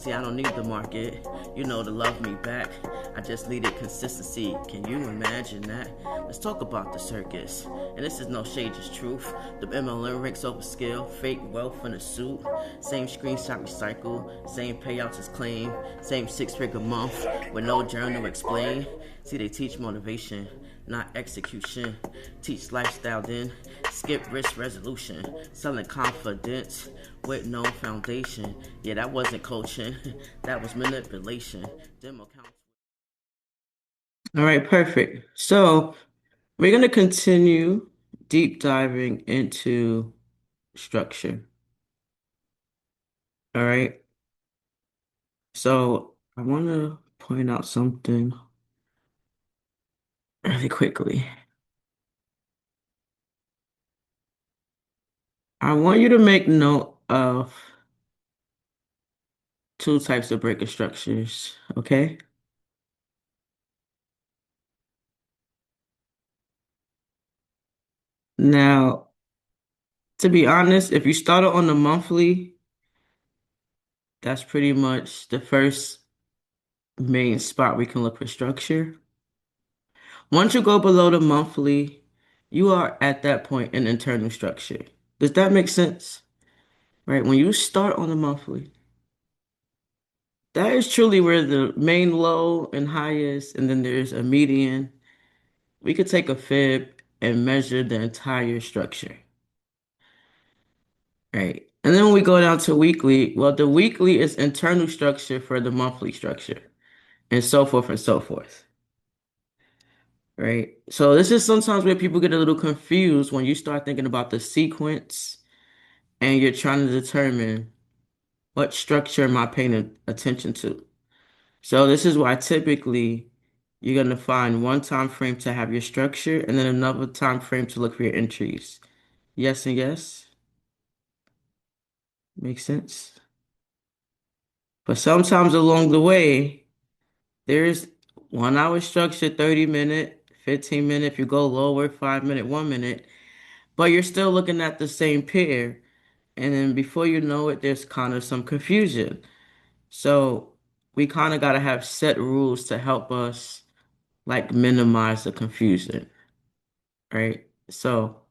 See, I don't need the market, to love me back. I just needed consistency. Can you imagine that? Let's talk about the circus. And this is no shade, just truth. The MLM ranks over skill, fake wealth in a suit. Same screenshot recycle, same payouts as claim, same six-figure month with no journal to explain. See, they teach motivation, not execution. Teach lifestyle then, skip risk resolution. Selling confidence with no foundation. Yeah, that wasn't coaching, that was manipulation. Demo counts. All right, perfect. So we're going to continue deep diving into structure. All right. So I want to point out something really quickly. I want you to make note of two types of breaker structures, okay? Now, to be honest, if you started on the monthly, that's pretty much the first main spot we can look for structure. Once you go below the monthly, you are at that point in internal structure. Does that make sense? Right? When you start on the monthly, that is truly where the main low and high is, and then there's a median. We could take a fib and measure the entire structure, right? And then when we go down to weekly, well, the weekly is internal structure for the monthly structure, and so forth and so forth, right? So this is sometimes where people get a little confused when you start thinking about the sequence and you're trying to determine what structure am I paying attention to. So this is why typically you're going to find one time frame to have your structure and then another time frame to look for your entries. Yes and yes. Makes sense. But sometimes along the way, there's 1 hour structure, 30 minute, 15 minute. If you go lower, 5 minute, 1 minute, but you're still looking at the same pair. And then before you know it, there's kind of some confusion. So we kind of got to have set rules to help us like minimize the confusion, right? So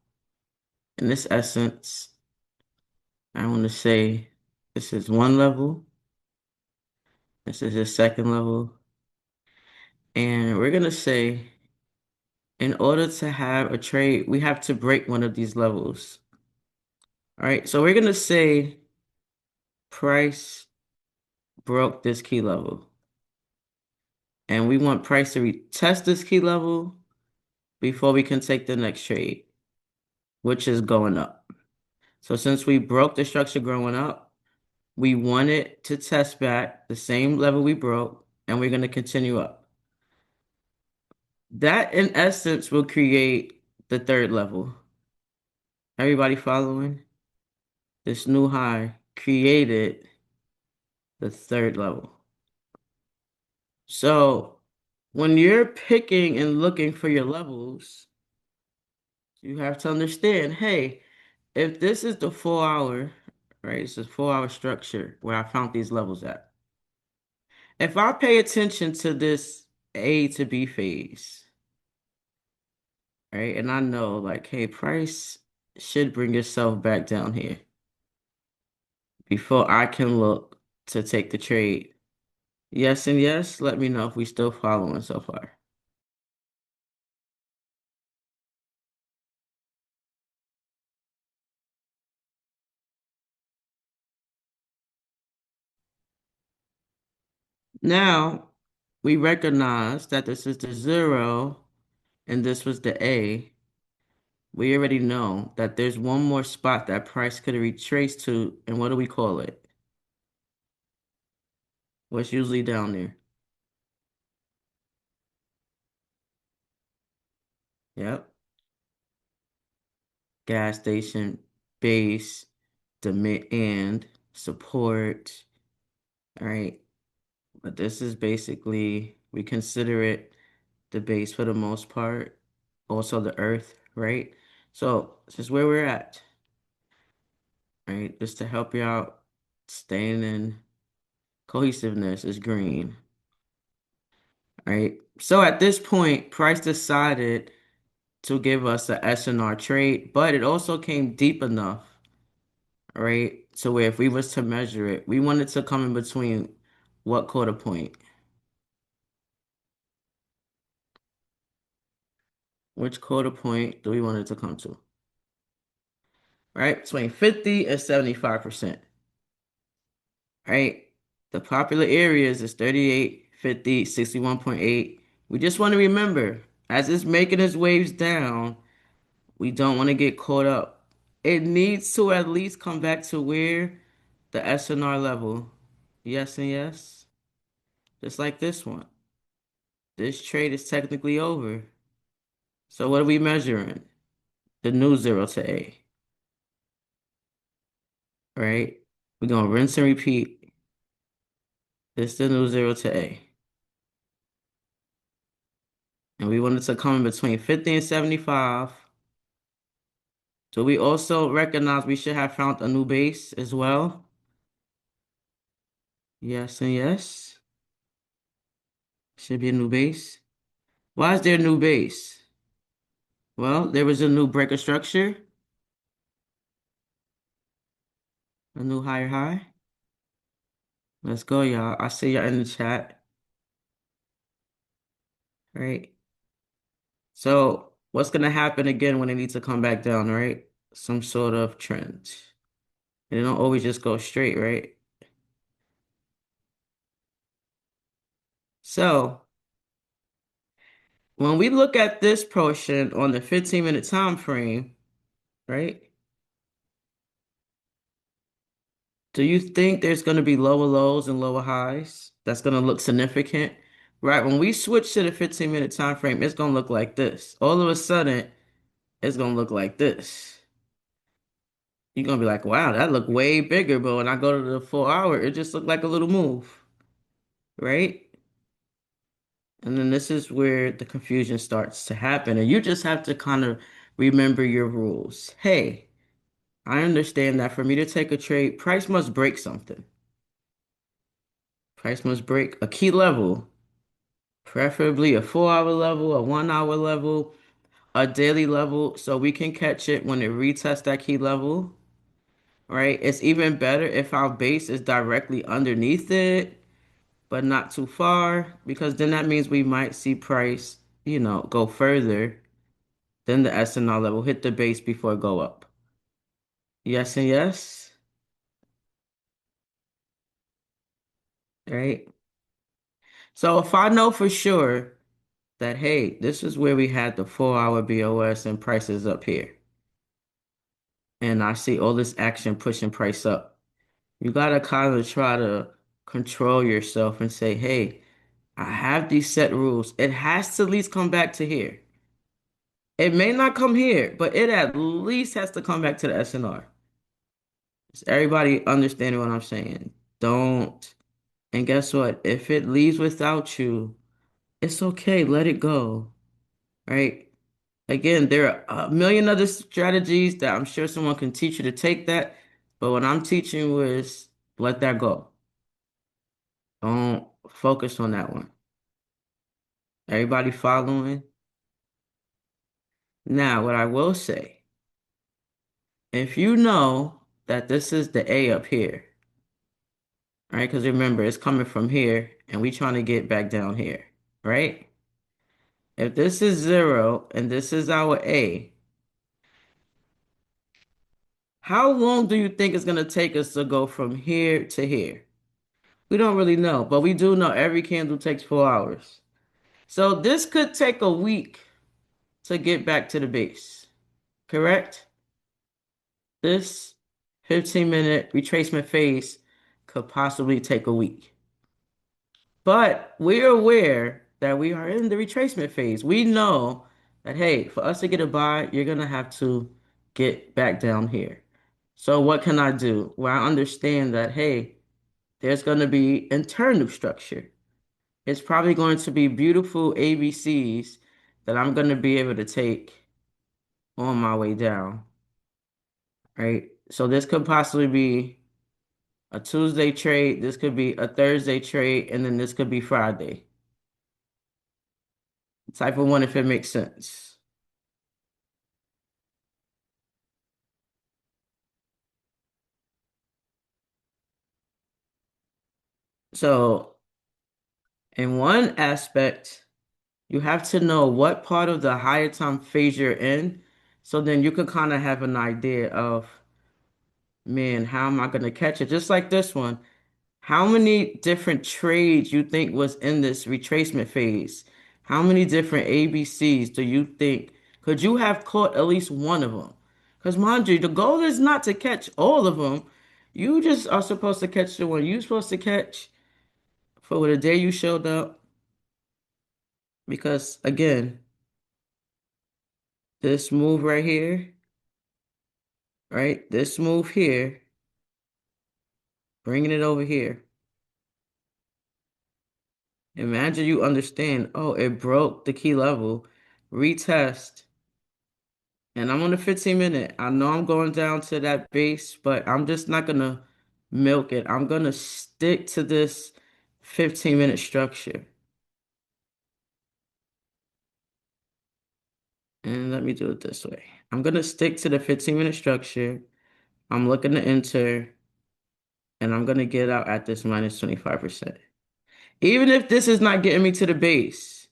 in this essence, I want to say this is one level, this is the second level, and we're gonna say in order to have a trade, we have to break one of these levels. All right, so we're gonna say price broke this key level, and we want price to retest this key level before we can take the next trade, which is going up. So since we broke the structure growing up, we want it to test back the same level we broke, and we're going to continue up. That, in essence, will create the third level. Everybody following? This new high created the third level. So when you're picking and looking for your levels, you have to understand, hey, if this is the 4 hour, right, it's a 4 hour structure where I found these levels at. If I pay attention to this A to B phase, right, and I know like, hey, price should bring yourself back down here before I can look to take the trade. Yes and yes, let me know if we still following so far. Now, we recognize that this is the zero and this was the A. We already know that there's one more spot that price could retrace to, and what do we call it? What's usually down there? Yep. Gas station, base, demand, support. All right. But this is basically, we consider it the base for the most part. Also the earth, right? So this is where we're at, right? Just to help you out, staying in. Cohesiveness is green, right? So at this point, Price decided to give us a SNR trade, but it also came deep enough, right? So where if we was to measure it, we wanted to come in between what quarter point? Which quarter point do we want it to come to? Right? Between 50 and 75%. Right? The popular areas is 38, 50, 61.8. We just want to remember, as it's making its waves down, we don't want to get caught up. It needs to at least come back to where the SNR level. Yes and yes. Just like this one. This trade is technically over. So what are we measuring? The new 0 to A, right? We're going to rinse and repeat. This is the new 0 to A. And we wanted to come in between 50 and 75. So we also recognize we should have found a new base as well. Yes and yes. Should be a new base. Why is there a new base? Well, there was a new breaker structure, a new higher high. Let's go, y'all. I see y'all in the chat, right? So what's gonna happen again when it needs to come back down, right? Some sort of trend. And it don't always just go straight, right? So when we look at this portion on the 15-minute time frame, right? Do you think there's going to be lower lows and lower highs? That's going to look significant, right? When we switch to the 15-minute time frame, it's going to look like this. All of a sudden, it's going to look like this. You're going to be like, wow, that looked way bigger. But when I go to the 4 hour, it just looked like a little move, right? And then this is where the confusion starts to happen. And you just have to kind of remember your rules. Hey, I understand that for me to take a trade, price must break something. Price must break a key level, preferably a 4 hour level, a 1 hour level, a daily level, so we can catch it when it retests that key level, right? It's even better if our base is directly underneath it, but not too far, because then that means we might see price, go further than the SNR level, hit the base before it go up. Yes and yes, right? So if I know for sure that, hey, this is where we had the 4 hour BOS and prices up here, and I see all this action pushing price up, you gotta kind of try to control yourself and say, hey, I have these set rules. It has to at least come back to here. It may not come here, but it at least has to come back to the SNR. Is everybody understanding what I'm saying? Don't. And guess what? If it leaves without you, it's okay. Let it go. Right? Again, there are a million other strategies that I'm sure someone can teach you to take that. But what I'm teaching was let that go. Don't focus on that one. Everybody following? Now, what I will say, if you know that this is the A up here, right? Because remember, it's coming from here and we trying to get back down here, right? If this is 0 and this is our A, how long do you think it's going to take us to go from here to here? We don't really know, but we do know every candle takes 4 hours. So this could take a week to get back to the base, correct? This 15-minute retracement phase could possibly take a week. But we're aware that we are in the retracement phase. We know that, hey, for us to get a buy, you're going to have to get back down here. So what can I do? Well, I understand that, hey, there's going to be internal structure. It's probably going to be beautiful ABCs that I'm going to be able to take on my way down, right? So this could possibly be a Tuesday trade, this could be a Thursday trade, and then this could be Friday. Type of one if it makes sense. So, in one aspect, you have to know what part of the higher time phase you're in. So then you could kind of have an idea of, man, how am I going to catch it? Just like this one. How many different trades you think was in this retracement phase? How many different ABCs do you think could you have caught at least one of them? Because mind you, the goal is not to catch all of them. You just are supposed to catch the one you're supposed to catch for the day you showed up. Because again, this move right here, right? This move here, bringing it over here. Imagine you understand, oh, it broke the key level. Retest. And I'm on the 15 minute. I know I'm going down to that base, but I'm just not gonna milk it. I'm gonna stick to this 15-minute structure. And let me do it this way. I'm gonna stick to the 15-minute structure. I'm looking to enter, and I'm gonna get out at this minus 25%. Even if this is not getting me to the base,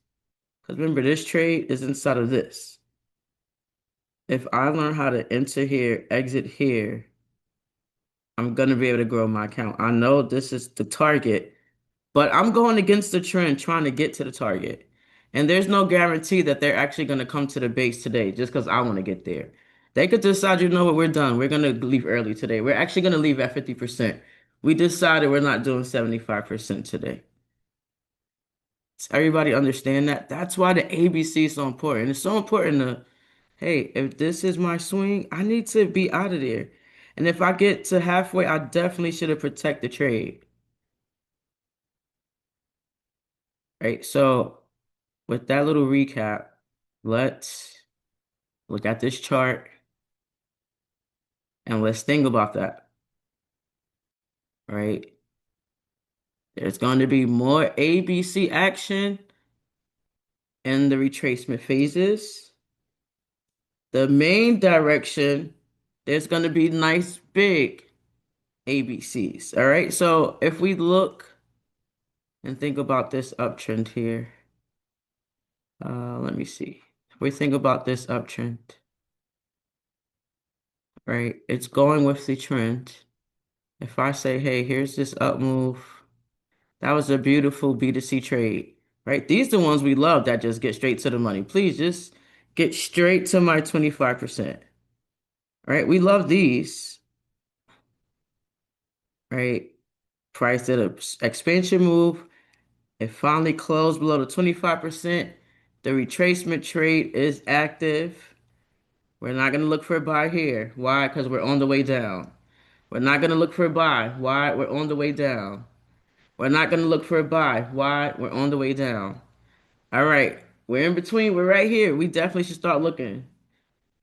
because remember, this trade is inside of this. If I learn how to enter here, exit here, I'm gonna be able to grow my account. I know this is the target. But I'm going against the trend trying to get to the target. And there's no guarantee that they're actually going to come to the base today just because I want to get there. They could decide, you know what, we're done. We're going to leave early today. We're actually going to leave at 50%. We decided we're not doing 75% today. Does everybody understand that? That's why the ABC is so important. It's so important to, hey, if this is my swing, I need to be out of there. And if I get to halfway, I definitely should have protected the trade. Right? So with that little recap, let's look at this chart and let's think about that, right? There's going to be more ABC action in the retracement phases. The main direction, there's going to be nice big ABCs, all right? So if we look and think about this uptrend here, let me see. If we think about this uptrend, right? It's going with the trend. If I say, hey, here's this up move, that was a beautiful B2C trade, right? These are the ones we love that just get straight to the money. Please just get straight to my 25%, right? We love these, right? Price did a expansion move. It finally closed below the 25%. The retracement trade is active. We're not going to look for a buy here. Why? Because we're on the way down. We're not going to look for a buy. Why? We're on the way down. We're not going to look for a buy. Why? We're on the way down. All right. We're in between. We're right here. We definitely should start looking.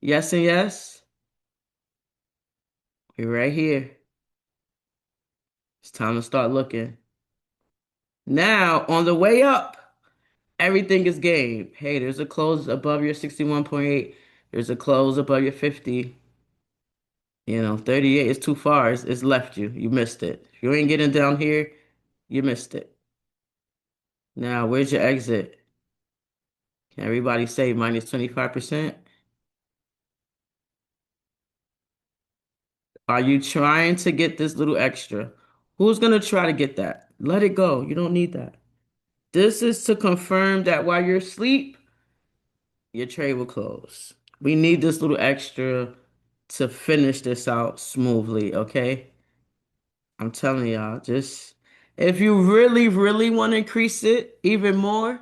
Yes and yes. We're right here. It's time to start looking. Now, on the way up, everything is game. Hey, there's a close above your 61.8. There's a close above your 50. 38 is too far. It's left you. You missed it. If you ain't getting down here, you missed it. Now, where's your exit? Can everybody say minus 25%? Are you trying to get this little extra? Who's going to try to get that? Let it go. You don't need that. This is to confirm that while you're asleep, your trade will close. We need this little extra to finish this out smoothly, okay? I'm telling y'all, just if you really, really want to increase it even more,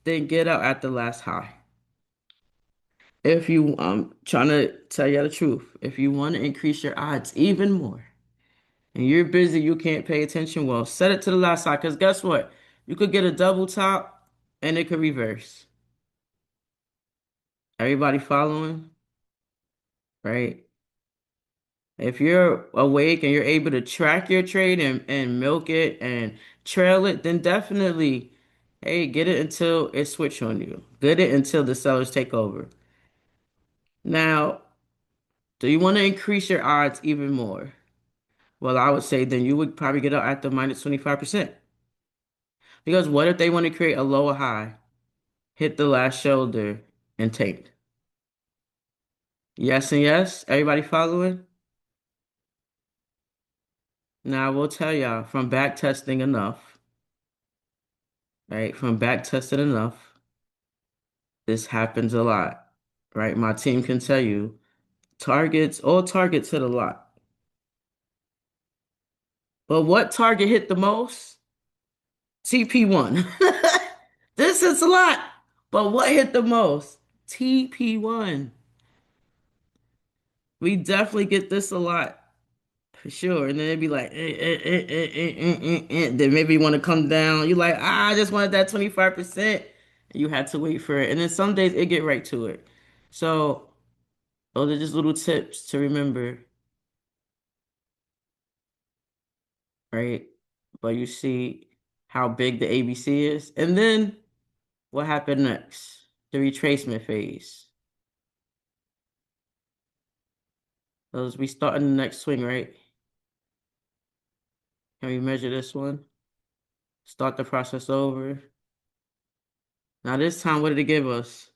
then get out at the last high. If you, I'm trying to tell you the truth, if you want to increase your odds even more, and you're busy, you can't pay attention, well, set it to the last side, because guess what? You could get a double top and it could reverse. Everybody following? Right? If you're awake and you're able to track your trade and milk it and trail it, then definitely, hey, get it until it switch on you. Get it until the sellers take over. Now, do you want to increase your odds even more? Well, I would say then you would probably get out at the minus 25%. Because what if they want to create a lower high, hit the last shoulder, and take? Yes and yes. Everybody following? Now, I will tell y'all from back testing enough, right? From back testing enough, this happens a lot, right? My team can tell you all targets hit a lot. But what target hit the most? TP1. This is a lot. But what hit the most? TP1. We definitely get this a lot for sure. And then it'd be like, Then maybe you want to come down. You're like, I just wanted that 25%. And you had to wait for it. And then some days it get right to it. So those are just little tips to remember, right? But you see how big the ABC is. And then what happened next? The retracement phase. Those we start in the next swing, right? Can we measure this one? Start the process over. Now this time, what did it give us?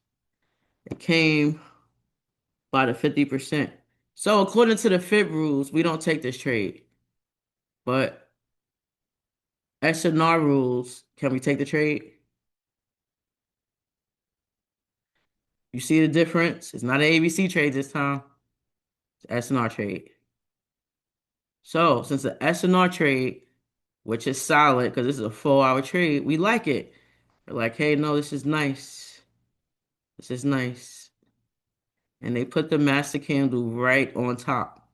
It came by the 50%. So according to the FIB rules, we don't take this trade. But S&R rules, can we take the trade? You see the difference? It's not an ABC trade this time. It's an S&R trade. So since the S&R trade, which is solid because this is a 4-hour trade, we like it. We're like, hey, no, this is nice. This is nice. And they put the master candle right on top.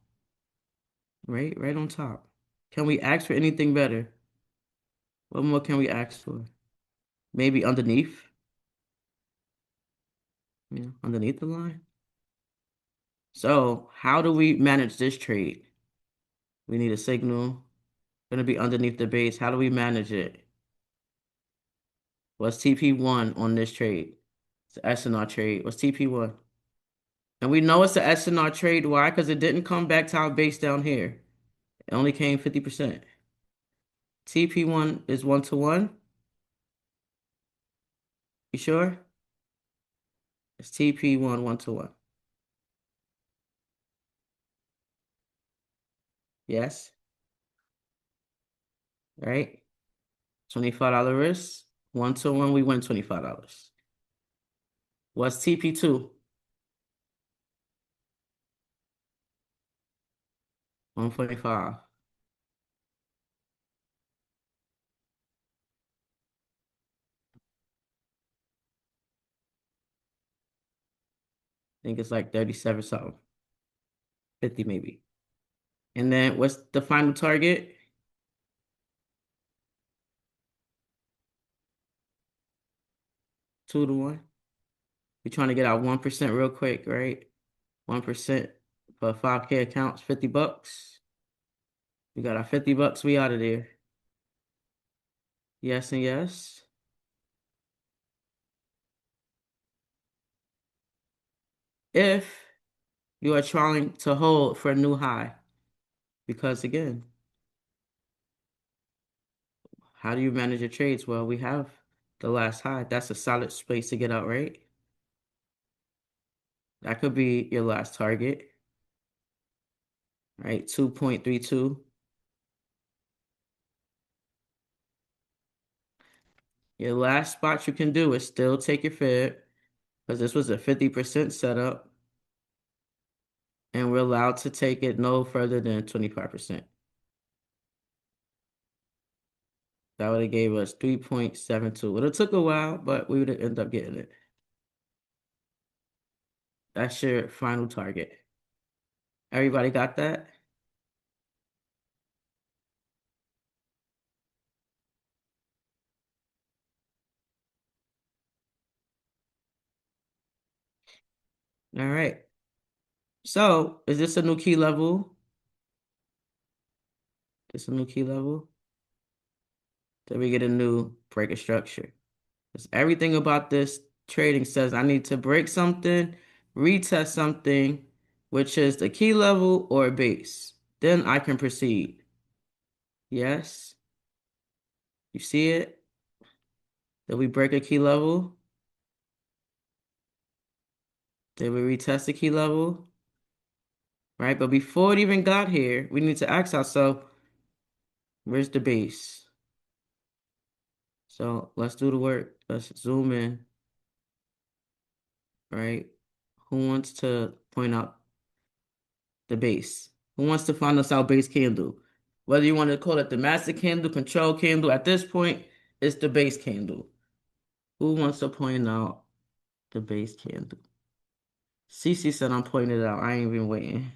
Right on top. Can we ask for anything better? What more can we ask for? Maybe underneath? Yeah, underneath the line. So how do we manage this trade? We need a signal. Gonna be underneath the base. How do we manage it? What's TP1 on this trade? It's an SNR trade. What's TP1? And we know it's an SNR trade. Why? Because it didn't come back to our base down here. It only came 50%. TP1 is 1-to-1. You sure? It's TP1 1-to-1. Yes. Right? $25 risk. 1-to-1, we win $25. What's TP2? 145. I think it's like 37 something. 50 maybe. And then what's the final target? 2-to-1. We're trying to get our 1% real quick, right? 1% for 5K accounts, $50. We got our $50. We out of there. Yes and yes. If you are trying to hold for a new high, because again, how do you manage your trades? Well, we have the last high. That's a solid space to get out, right? That could be your last target, right? 2.32. Your last spot you can do is still take your fib because this was a 50% setup and we're allowed to take it no further than 25%. That would have gave us 3.72. It took a while, but we would have ended up getting it. That's your final target. Everybody got that? All right. So, is this a new key level? This a new key level. Then we get a new break of structure. Because everything about this trading says I need to break something, retest something, which is the key level or base. Then I can proceed. Yes, you see it? Then we break a key level. Then we retest the key level, right? But before it even got here, we need to ask ourselves, where's the base? So let's do the work. Let's zoom in, right? Who wants to point out the base? Who wants to find us our base candle? Whether you want to call it the master candle, control candle, at this point, it's the base candle. Who wants to point out the base candle? Cece said I'm pointing it out. I ain't even waiting.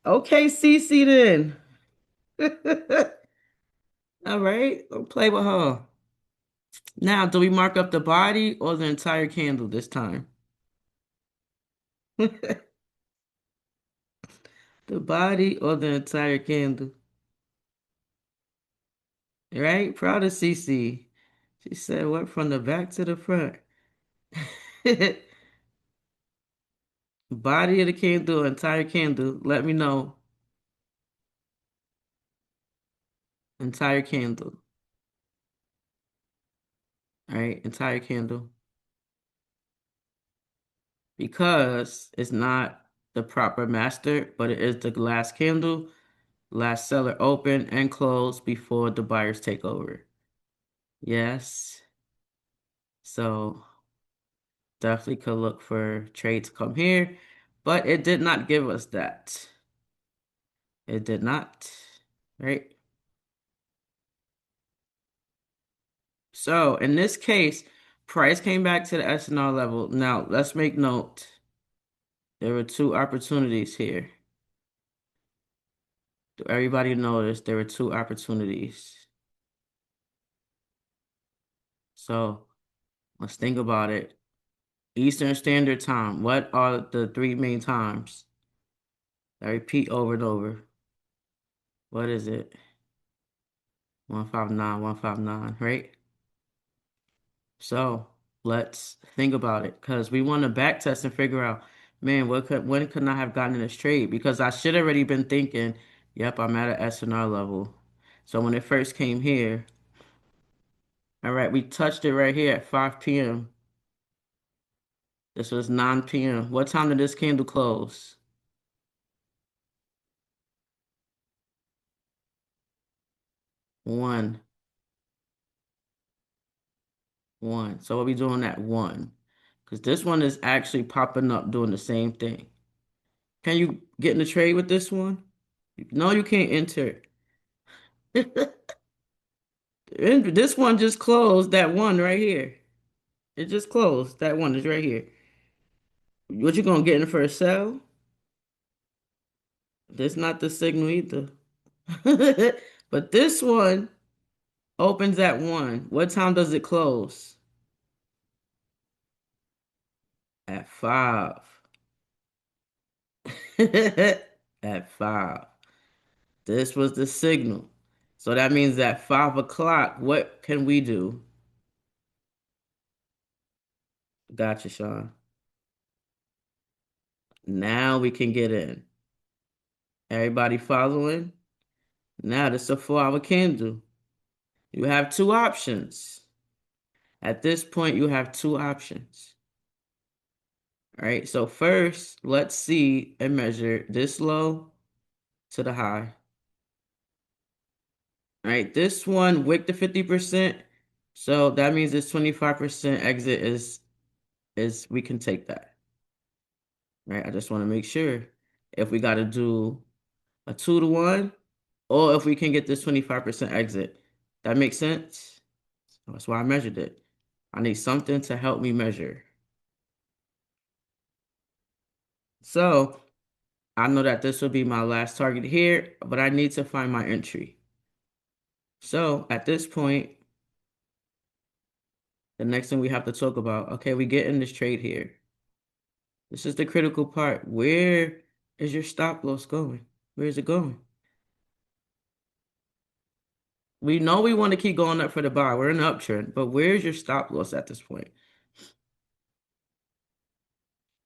Okay, Cece then. All right, don't play with her. Now, do we mark up the body or the entire candle this time? The body or the entire candle? Right? Proud of Cece. She said, what from the back to the front? Body of the candle, entire candle. Let me know. Entire candle. All right, entire candle. Because it's not the proper master, but it is the last candle. Last seller open and close before the buyers take over. Yes. So definitely could look for trade to come here, but it did not give us that. It did not, right? So in this case, price came back to the S&R level. Now let's make note. There were two opportunities here. Everybody noticed there were two opportunities. So let's think about it. Eastern Standard Time. What are the three main times? I repeat over and over. What is it? 159, 159, right? So let's think about it because we want to back test and figure out, man, when could I have gotten in this trade? Because I should already been thinking, yep, I'm at an S&R level. So when it first came here, all right, we touched it right here at 5 p.m. This was 9 p.m. What time did this candle close? 1, 1. So what we doing at 1? Because this one is actually popping up doing the same thing. Can you get in the trade with this one? No, you can't enter. And this one just closed, that one right here. It just closed. That one is right here. What you gonna get in for a sell? That's not the signal either. But this one opens at 1. What time does it close? At 5. At 5. This was the signal. So that means at 5 o'clock, what can we do? Gotcha, Sean. Now we can get in. Everybody following? Now this is a 4-hour candle. You have two options. At this point, you have two options. All right, so first, let's see and measure this low to the high. All right, this one wick to 50%. So that means this 25% exit is we can take that. Right? I just want to make sure if we got to do a 2-to-1 or if we can get this 25% exit. That makes sense? That's why I measured it. I need something to help me measure. So I know that this will be my last target here, but I need to find my entry. So at this point, the next thing we have to talk about, okay, we get in this trade here. This is the critical part. Where is your stop loss going? Where is it going? We know we want to keep going up for the buy. We're in an uptrend, but where's your stop loss at this point?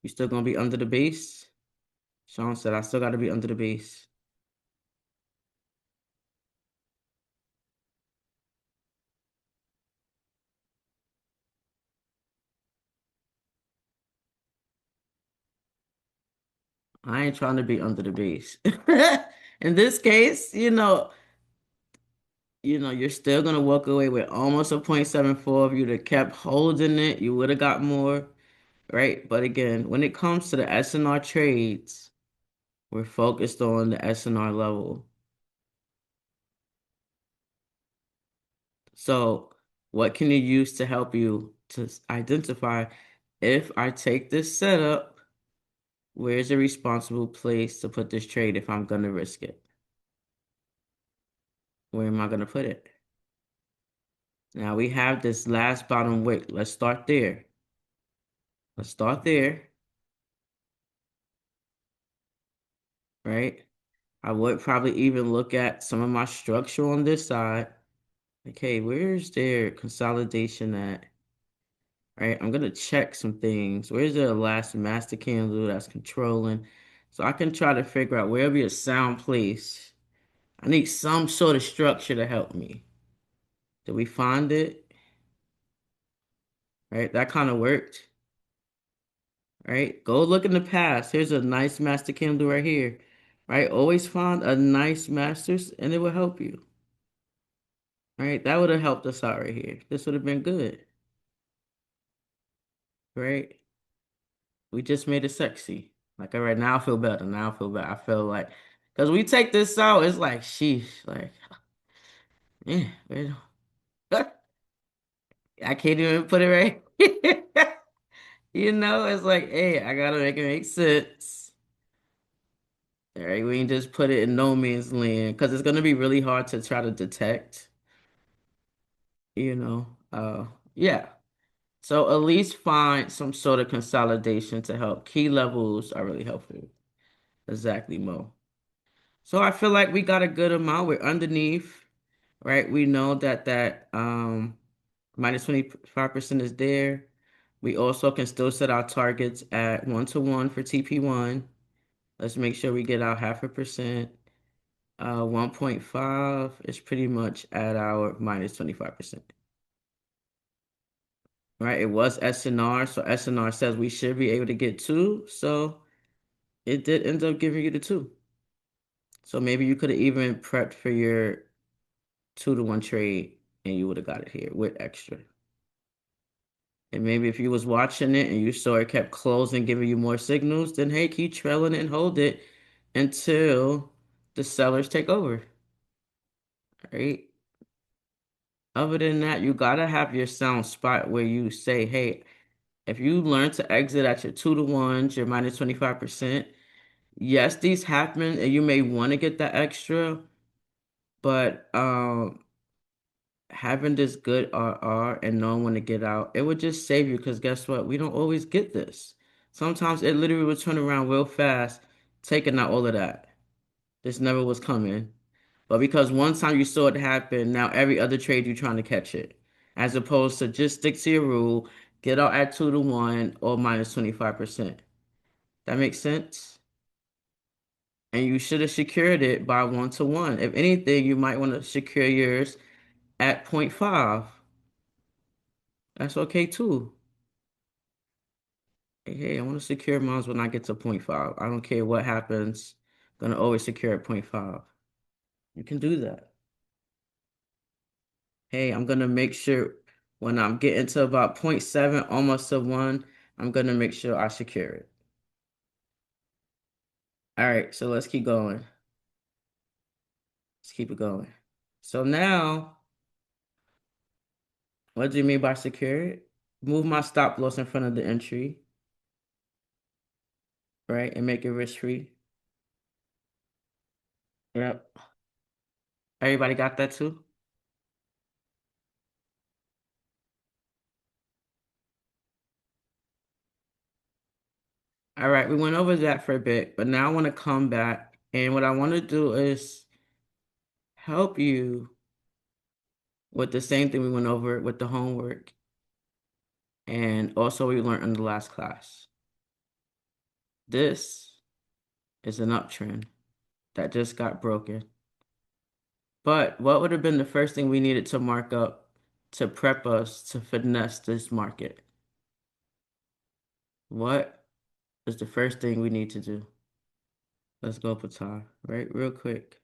You still gonna be under the base? Sean said, I still got to be under the base. I ain't trying to be under the base. In this case, you're still gonna walk away with almost a 0.74. If you'd have kept holding it, you would have got more, right? But again, when it comes to the SNR trades, we're focused on the SNR level. So, what can you use to help you to identify if I take this setup, where's a responsible place to put this trade if I'm gonna risk it? Where am I gonna put it? Now we have this last bottom wick. Let's start there. Let's start there, right? I would probably even look at some of my structure on this side. Okay, where's their consolidation at? Right, I'm gonna check some things. Where's the last master candle that's controlling? So I can try to figure out where be a sound place. I need some sort of structure to help me. Did we find it? Right, that kind of worked. Right, go look in the past. Here's a nice master candle right here. Right, always find a nice masters and it will help you. Right, that would have helped us out right here. This would have been good. Right, we just made it sexy. Like, all right, now I feel better. Now I feel better. I feel like, because we take this out, it's like, sheesh, like, yeah, I can't even put it right. It's like, hey, I gotta make it make sense. All right, we can just put it in no man's land because it's gonna be really hard to try to detect, you know. Yeah. So at least find some sort of consolidation to help. Key levels are really helpful. Exactly, Mo. So I feel like we got a good amount. We're underneath, right? We know that minus 25% is there. We also can still set our targets at 1 to 1 for TP1. Let's make sure we get our 0.5%. 1.5 is pretty much at our minus 25%. Right? It was SNR, so SNR says we should be able to get two. So it did end up giving you the two. So maybe you could have even prepped for your 2 to 1 trade and you would have got it here with extra. And maybe if you was watching it and you saw it kept closing, giving you more signals, then hey, keep trailing it and hold it until the sellers take over. Right? Other than that, you gotta have your sound spot where you say, hey, if you learn to exit at your 2 to 1s, your minus 25%, yes, these happen and you may want to get that extra, but having this good RR and knowing when to get out, it would just save you because guess what? We don't always get this. Sometimes it literally would turn around real fast, taking out all of that. This never was coming. But because one time you saw it happen, now every other trade you're trying to catch it. As opposed to just stick to your rule, get out at 2 to 1 or minus 25%. That makes sense? And you should have secured it by 1 to 1. If anything, you might want to secure yours at zero point 0.5. That's okay too. Hey, I want to secure mine when I get to zero point 0.5. I don't care what happens. I'm gonna always secure at zero point 0.5. You can do that. Hey, I'm gonna make sure when I'm getting to about zero point 0.7, almost to 1, I'm gonna make sure I secure it. All right, so let's keep going. Let's keep it going. So now, what do you mean by secure it? Move my stop loss in front of the entry, right? And make it risk free. Yep. Everybody got that too? All right, we went over that for a bit, but now I want to come back. And what I want to do is help you with the same thing we went over with the homework and also we learned in the last class. This is an uptrend that just got broken. But what would have been the first thing we needed to mark up to prep us to finesse this market? What is the first thing we need to do? Let's go Patar, right? Real quick.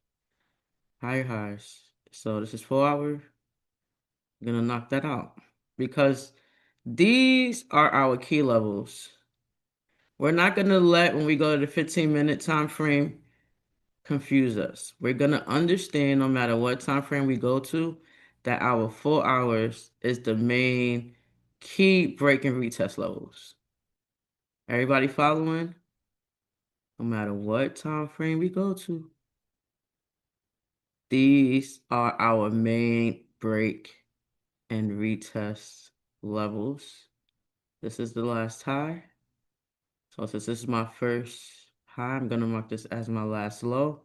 Higher highs. So this is 4 hour. I'm gonna knock that out because these are our key levels. We're not gonna let when we go to the 15-minute time frame confuse us. We're gonna understand no matter what time frame we go to that our 4 hours is the main key break and retest levels. Everybody following? No matter what time frame we go to, these are our main break and retest levels. This is the last high. So since this is my first high, I'm gonna mark this as my last low.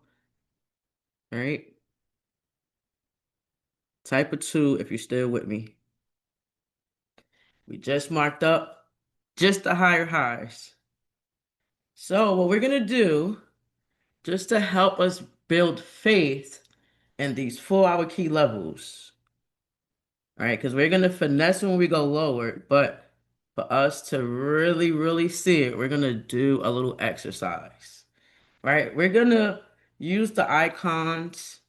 All right. Type of 2 if you're still with me. We just marked up just the higher highs. So what we're gonna do, just to help us build faith in these 4 hour key levels, all right? Because we're gonna finesse when we go lower, but for us to really, really see it, we're gonna do a little exercise, right? We're gonna use the icons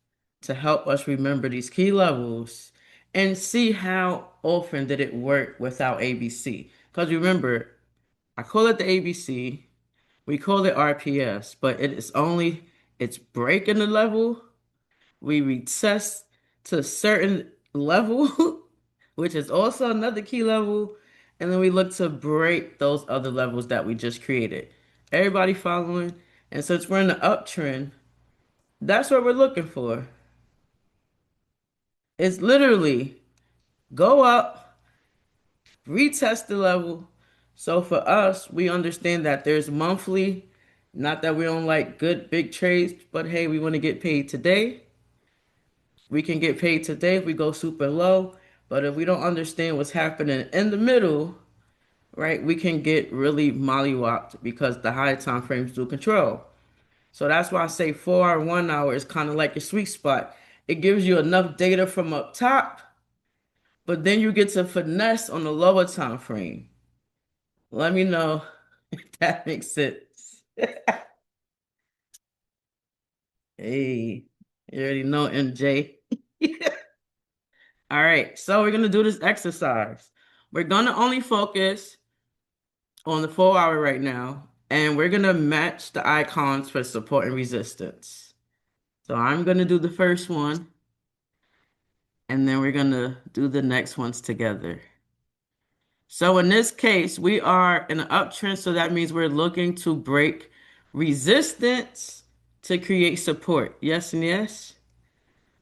to help us remember these key levels and see how often did it work without ABC. Because remember, I call it the ABC, we call it RPS, but it is only, it's breaking the level. We retest to a certain level, which is also another key level. And then we look to break those other levels that we just created. Everybody following? And since we're in the uptrend, that's what we're looking for. It's literally go up, retest the level. So for us, we understand that there's monthly, not that we don't like good big trades, but hey, we want to get paid today. We can get paid today if we go super low, but if we don't understand what's happening in the middle, right, we can get really mollywopped because the high time frames do control. So that's why I say 4 hour, 1 hour is kind of like a sweet spot. It gives you enough data from up top, but then you get to finesse on the lower time frame. Let me know if that makes sense. Hey, you already know MJ. All right, so we're gonna do this exercise. We're gonna only focus on the 4 hour right now, and we're gonna match the icons for support and resistance. So I'm gonna do the first one, and then we're gonna do the next ones together. So in this case, we are in an uptrend, so that means we're looking to break resistance to create support. Yes and yes?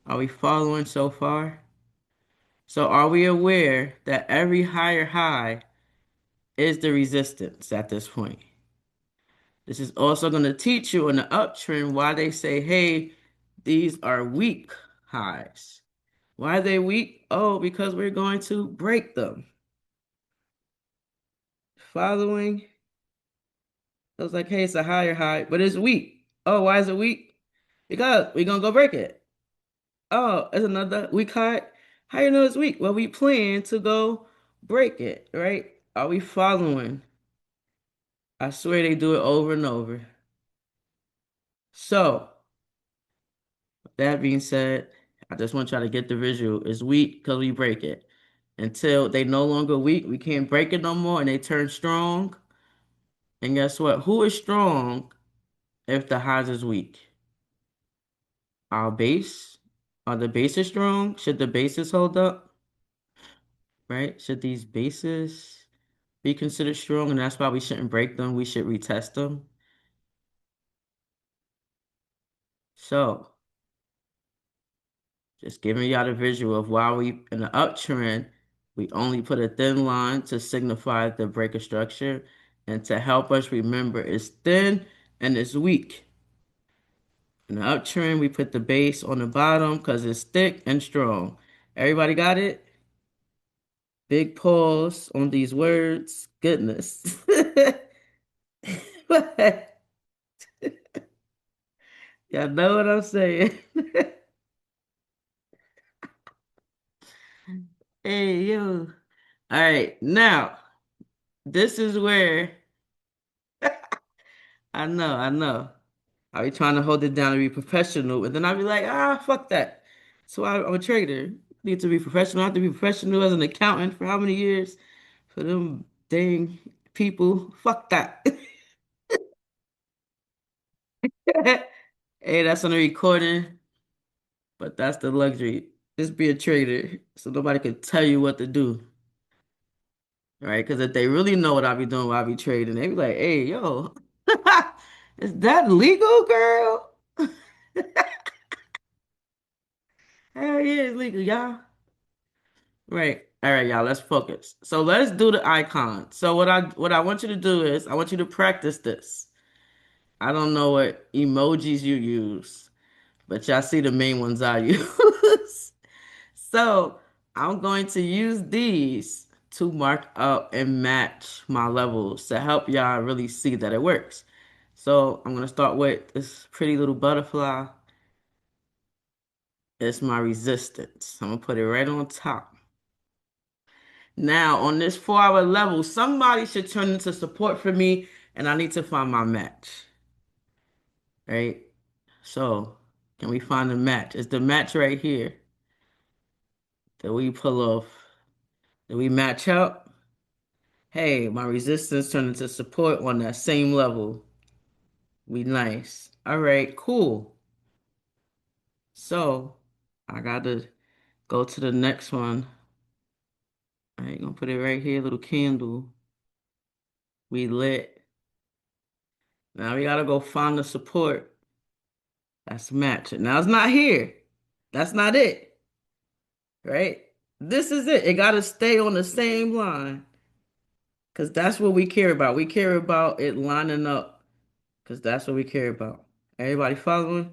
Are we following so far? So are we aware that every higher high is the resistance at this point? This is also going to teach you in the uptrend why they say, hey, these are weak highs. Why are they weak? Oh, because we're going to break them. Following, I was like, hey, it's a higher high, but it's weak. Oh, why is it weak? Because we're going to go break it. Oh, it's another weak high. How you know it's weak? Well, we plan to go break it, right? Are we following? I swear they do it over and over. So, that being said, I just want y'all to get the visual. It's weak because we break it. Until they no longer weak, we can't break it no more, and they turn strong. And guess what? Who is strong if the highs is weak? Our base? Are the bases strong? Should the bases hold up? Right? Should these bases be considered strong? And that's why we shouldn't break them. We should retest them. So, just giving y'all the visual of why we, in the uptrend, we only put a thin line to signify the breaker structure and to help us remember it's thin and it's weak. In the uptrend, we put the base on the bottom because it's thick and strong. Everybody got it? Big pause on these words. Goodness. Y'all know what I'm saying? Hey, yo. All right, now this is where I know. I be trying to hold it down and be professional, and then I be like, fuck that. So I'm a trader. Need to be professional. I have to be professional as an accountant for how many years? For them dang people. Fuck that. Hey, that's on the recording, but that's the luxury. Just be a trader, so nobody can tell you what to do, right? Because if they really know what I be doing while I be trading, they be like, "Hey, yo, is that legal, girl?" Hell yeah, it's legal, y'all. Right. All right, y'all, let's focus. So let's do the icon. So what I want you to do is I want you to practice this. I don't know what emojis you use, but y'all see the main ones I use. So I'm going to use these to mark up and match my levels to help y'all really see that it works. So I'm gonna start with this pretty little butterfly. It's my resistance. I'm gonna put it right on top. Now, on this 4 hour level, somebody should turn into support for me, and I need to find my match, right? So, can we find the match? It's the match right here that we pull off. Did we match up? Hey, my resistance turned into support on that same level. We nice. All right, cool. So, I gotta go to the next one. All right, gonna put it right here, little candle. We lit. Now we gotta go find the support. That's matching. Now it's not here. That's not it, right? This is it. It got to stay on the same line because that's what we care about. We care about it lining up because that's what we care about. Everybody following?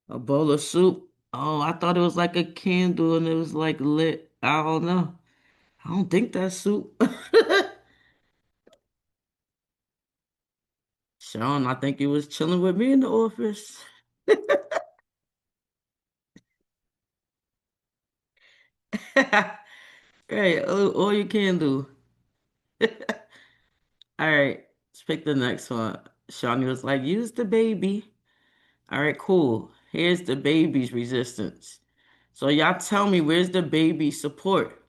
A bowl of soup. Oh, I thought it was like a candle and it was like lit. I don't know. I don't think that's soup. Sean, I think you was chilling with me in the office. Right, all you can do. All right, let's pick the next one. Shawnee was like, use the baby. All right, cool. Here's the baby's resistance. So y'all tell me, where's the baby support?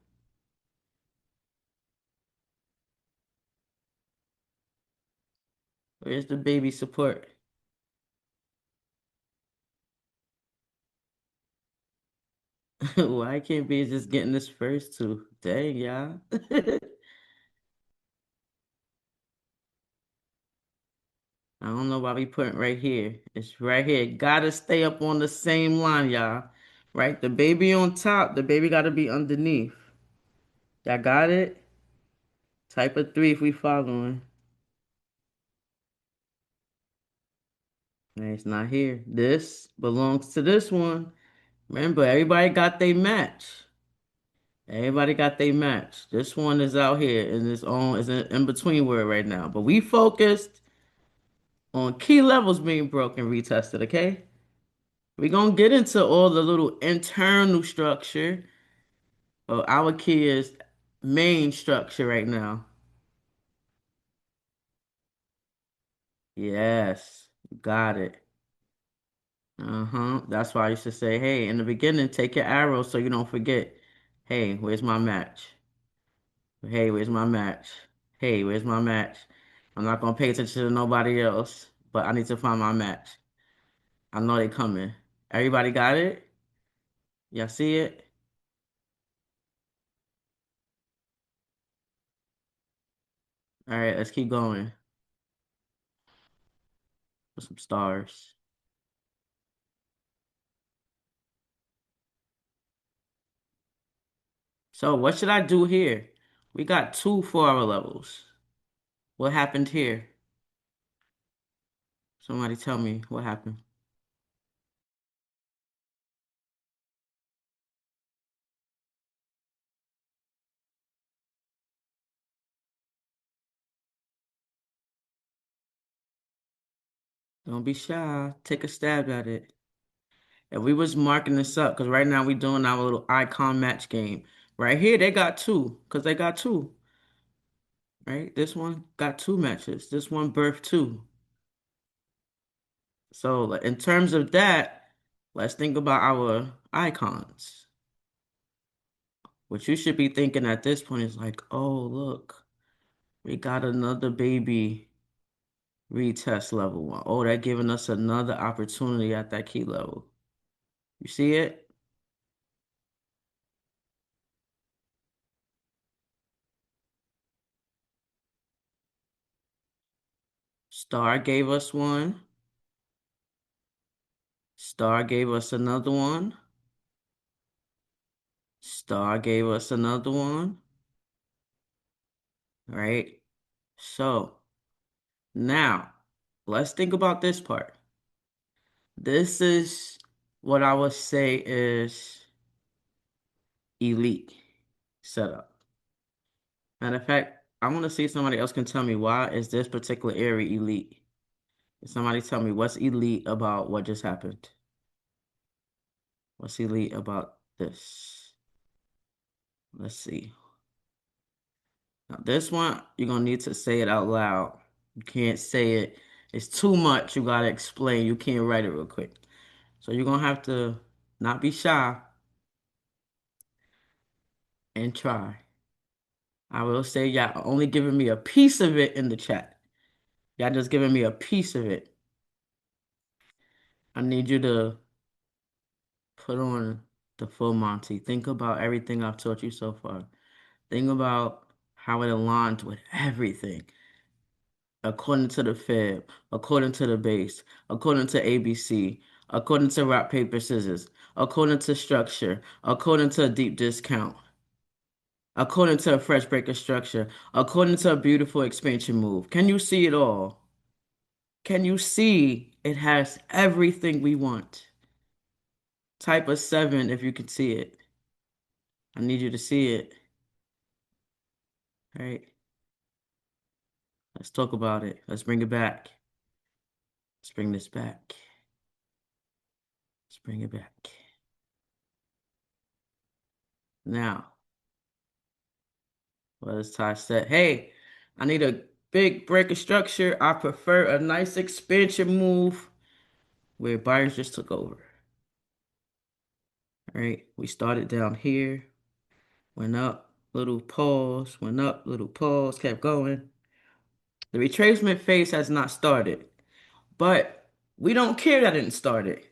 Where's the baby support? Why can't be just getting this first two? Dang, y'all. I don't know why we putting right here. It's right here. Gotta stay up on the same line, y'all. Right? The baby on top, the baby gotta be underneath. Y'all got it? Type of three if we following. Hey, it's not here. This belongs to this one. Remember, everybody got their match. Everybody got their match. This one is out here in its own is in between word right now. But we focused on key levels being broken, retested, okay? We're gonna get into all the little internal structure of our kids' main structure right now. Yes, got it. Uh-huh. That's why I used to say, hey, in the beginning, take your arrow so you don't forget. Hey, where's my match? Hey, where's my match? Hey, where's my match? I'm not gonna pay attention to nobody else, but I need to find my match. I know they coming. Everybody got it? Y'all see it? All right, let's keep going with some stars. So what should I do here? We got two 4 hour levels. What happened here? Somebody tell me what happened. Don't be shy. Take a stab at it. And we was marking this up because right now we doing our little icon match game. Right here, they got two because they got two. Right? This one got two matches. This one birthed two. So like, in terms of that, let's think about our icons. What you should be thinking at this point is like, oh, look, we got another baby retest level one. Oh, they're giving us another opportunity at that key level. You see it? Star gave us one. Star gave us another one. Star gave us another one. Right? So now let's think about this part. This is what I would say is elite setup. Matter of fact, I want to see if somebody else can tell me why is this particular area elite. Can somebody tell me what's elite about what just happened? What's elite about this? Let's see. Now this one, you're gonna need to say it out loud. You can't say it. It's too much. You gotta explain. You can't write it real quick. So you're gonna have to not be shy and try. I will say y'all only giving me a piece of it in the chat. Y'all just giving me a piece of it. I need you to put on the full Monty. Think about everything I've taught you so far. Think about how it aligns with everything. According to the Fib, according to the base, according to ABC, according to rock, paper, scissors, according to structure, according to a deep discount, according to a fresh breaker structure, according to a beautiful expansion move. Can you see it all? Can you see it has everything we want? Type a 7 if you can see it. I need you to see it. All right. Let's talk about it. Let's bring it back. Let's bring this back. Let's bring it back. Now, what does Ty said? Hey, I need a big break of structure. I prefer a nice expansion move where buyers just took over. All right. We started down here, went up, little pause, went up, little pause, kept going. The retracement phase has not started, but we don't care that it didn't start it.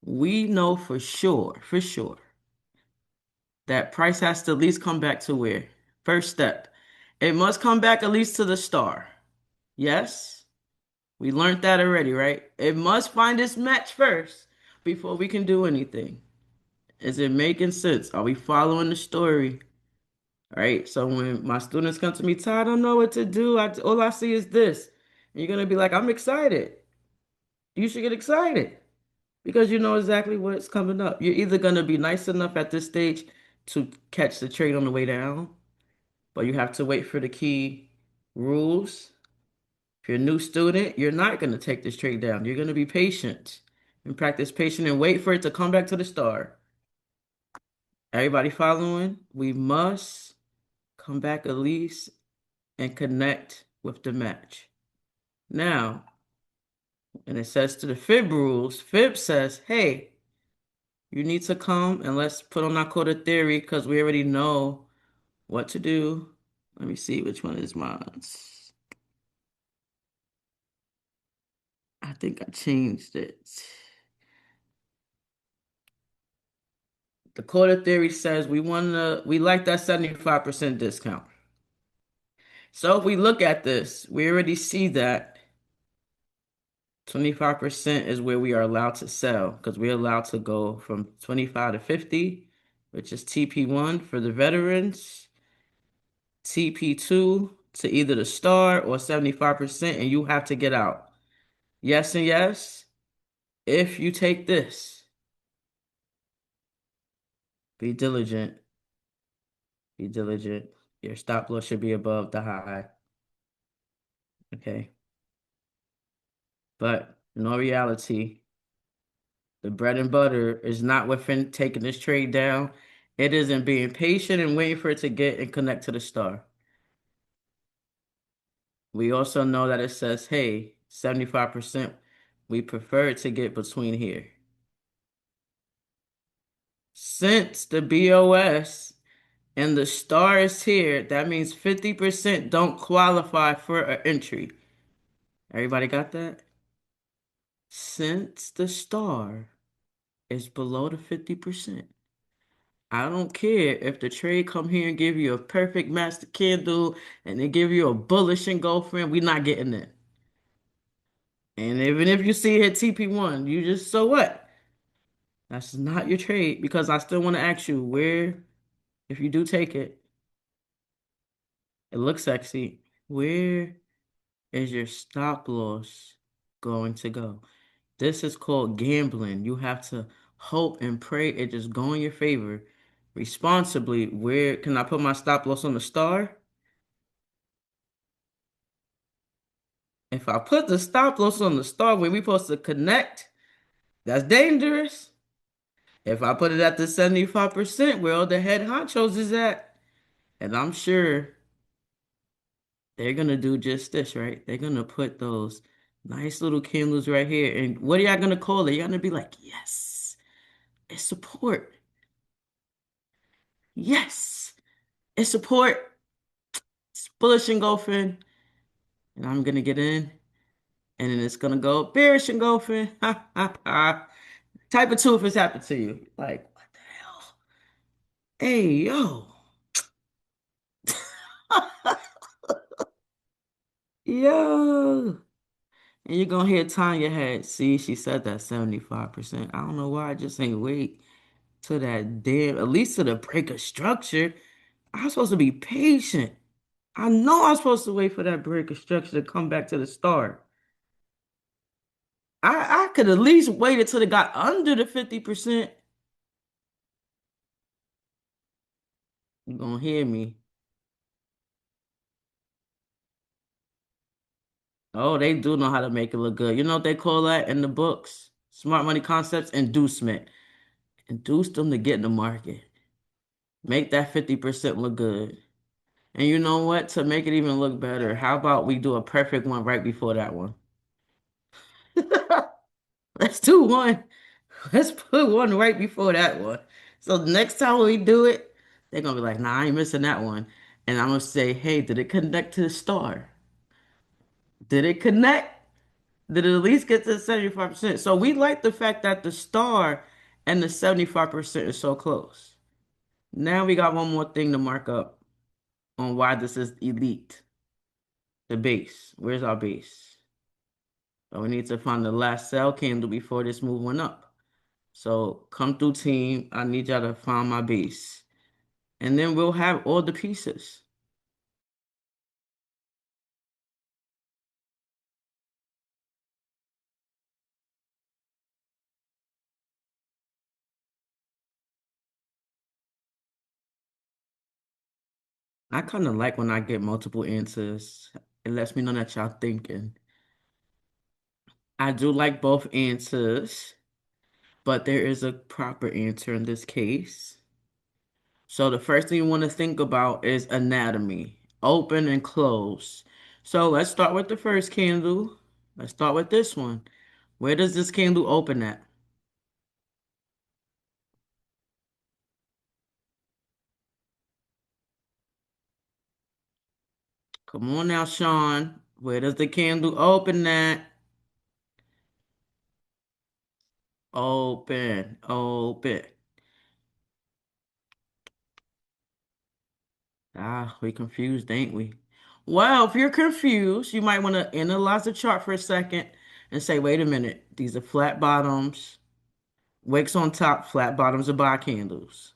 We know for sure, that price has to at least come back to where? First step. It must come back at least to the star. Yes? We learned that already, right? It must find its match first before we can do anything. Is it making sense? Are we following the story? All right. So when my students come to me, Ty, I don't know what to do. All I see is this. And you're gonna be like, I'm excited. You should get excited because you know exactly what's coming up. You're either gonna be nice enough at this stage to catch the trade on the way down, but you have to wait for the key rules. If you're a new student, you're not gonna take this trade down. You're gonna be patient and practice patient and wait for it to come back to the star. Everybody following? We must come back at least and connect with the match. Now, and it says to the fib rules, fib says, hey, you need to come and let's put on our quarter theory because we already know what to do. Let me see which one is mine. I think I changed it. The quarter theory says we like that 75% discount. So if we look at this, we already see that 25% is where we are allowed to sell because we're allowed to go from 25 to 50, which is TP1 for the veterans, TP2 to either the star or 75%, and you have to get out. Yes and yes. If you take this, be diligent. Be diligent. Your stop loss should be above the high. Okay. But No reality. The bread and butter is not within taking this trade down. It is in being patient and waiting for it to get and connect to the star. We also know that it says, hey, 75%, we prefer it to get between here. Since the BOS and the star is here, that means 50% don't qualify for an entry. Everybody got that? Since the star is below the 50%, I don't care if the trade come here and give you a perfect master candle and they give you a bullish engulfing, we not getting it. And even if you see it at TP1, you just, so what? That's not your trade because I still want to ask you where, if you do take it, it looks sexy. Where is your stop loss going to go? This is called gambling. You have to hope and pray it just go in your favor responsibly. Where can I put my stop loss on the star? If I put the stop loss on the star where we supposed to connect, that's dangerous. If I put it at the 75% where all the head honchos is at, and I'm sure they're gonna do just this, right? They're gonna put those nice little candles right here. And what are y'all gonna call it? You're gonna be like, yes, it's support. Yes, it's support. It's bullish engulfing. And I'm gonna get in. And then it's gonna go bearish engulfing. Ha ha ha. Type of two if it's happened to you. Like, what the hell? Hey, yo. Yo. And you're gonna hear Tanya head. See, she said that 75%. I don't know why I just ain't wait to that damn, at least to the break of structure. I'm supposed to be patient. I know I'm supposed to wait for that break of structure to come back to the start. I could at least wait until it got under the 50%. You're gonna hear me. Oh, they do know how to make it look good. You know what they call that in the books? Smart money concepts, inducement. Induce them to get in the market. Make that 50% look good. And you know what? To make it even look better, how about we do a perfect one right before that one? Let's do one. Let's put one right before that one. So the next time we do it, they're gonna be like, nah, I ain't missing that one. And I'm gonna say, hey, did it connect to the star? Did it connect? Did it at least get to 75%? So we like the fact that the star and the 75% is so close. Now we got one more thing to mark up on why this is elite. The base. Where's our base? So we need to find the last sell candle before this move went up. So come through team. I need y'all to find my base. And then we'll have all the pieces. I kind of like when I get multiple answers. It lets me know that y'all thinking. I do like both answers, but there is a proper answer in this case. So the first thing you want to think about is anatomy, open and close. So let's start with the first candle. Let's start with this one. Where does this candle open at? Come on now, Sean. Where does the candle open at? Open, open. Ah, we confused, ain't we? Well, if you're confused, you might want to analyze the chart for a second and say, wait a minute, these are flat bottoms, wicks on top, flat bottoms are buy candles.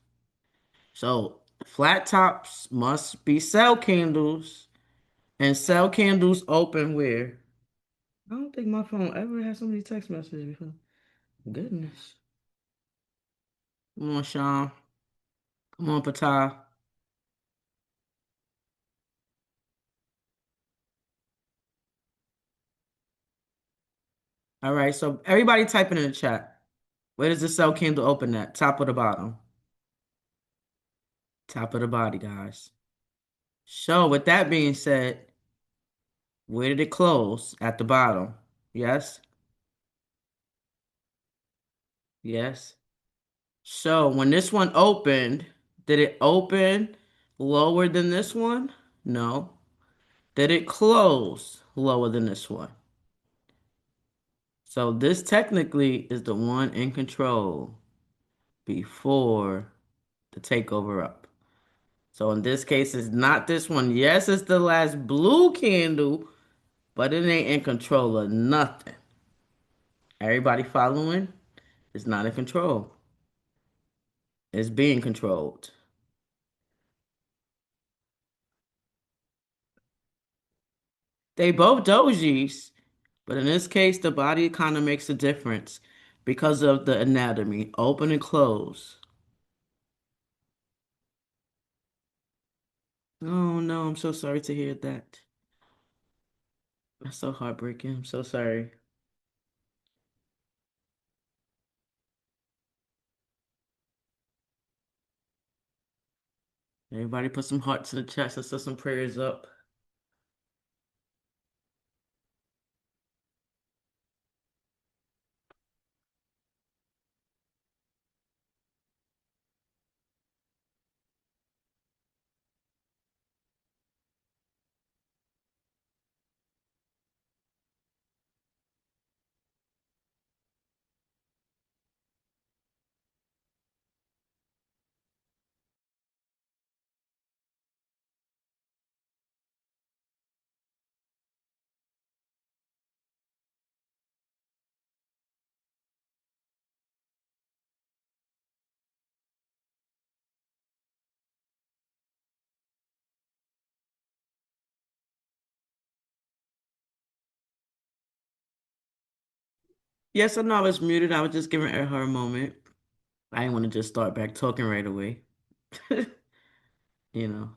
So flat tops must be sell candles, and sell candles open where? I don't think my phone ever had so many text messages before. Goodness. Come on, Sean. Come on, Patah. All right, so everybody typing in the chat. Where does the cell candle open at? Top or the bottom? Top of the body, guys. So with that being said, where did it close? At the bottom. Yes? Yes. So when this one opened, did it open lower than this one? No. Did it close lower than this one? So this technically is the one in control before the takeover up. So in this case, it's not this one. Yes, it's the last blue candle, but it ain't in control of nothing. Everybody following? It's not in control. It's being controlled. They both dojis, but in this case, the body kind of makes a difference because of the anatomy, open and close. Oh no, I'm so sorry to hear that. That's so heartbreaking. I'm so sorry. Everybody put some hearts in the chat and set some prayers up. Yes, I know I was muted. I was just giving her a moment. I didn't want to just start back talking right away. You know,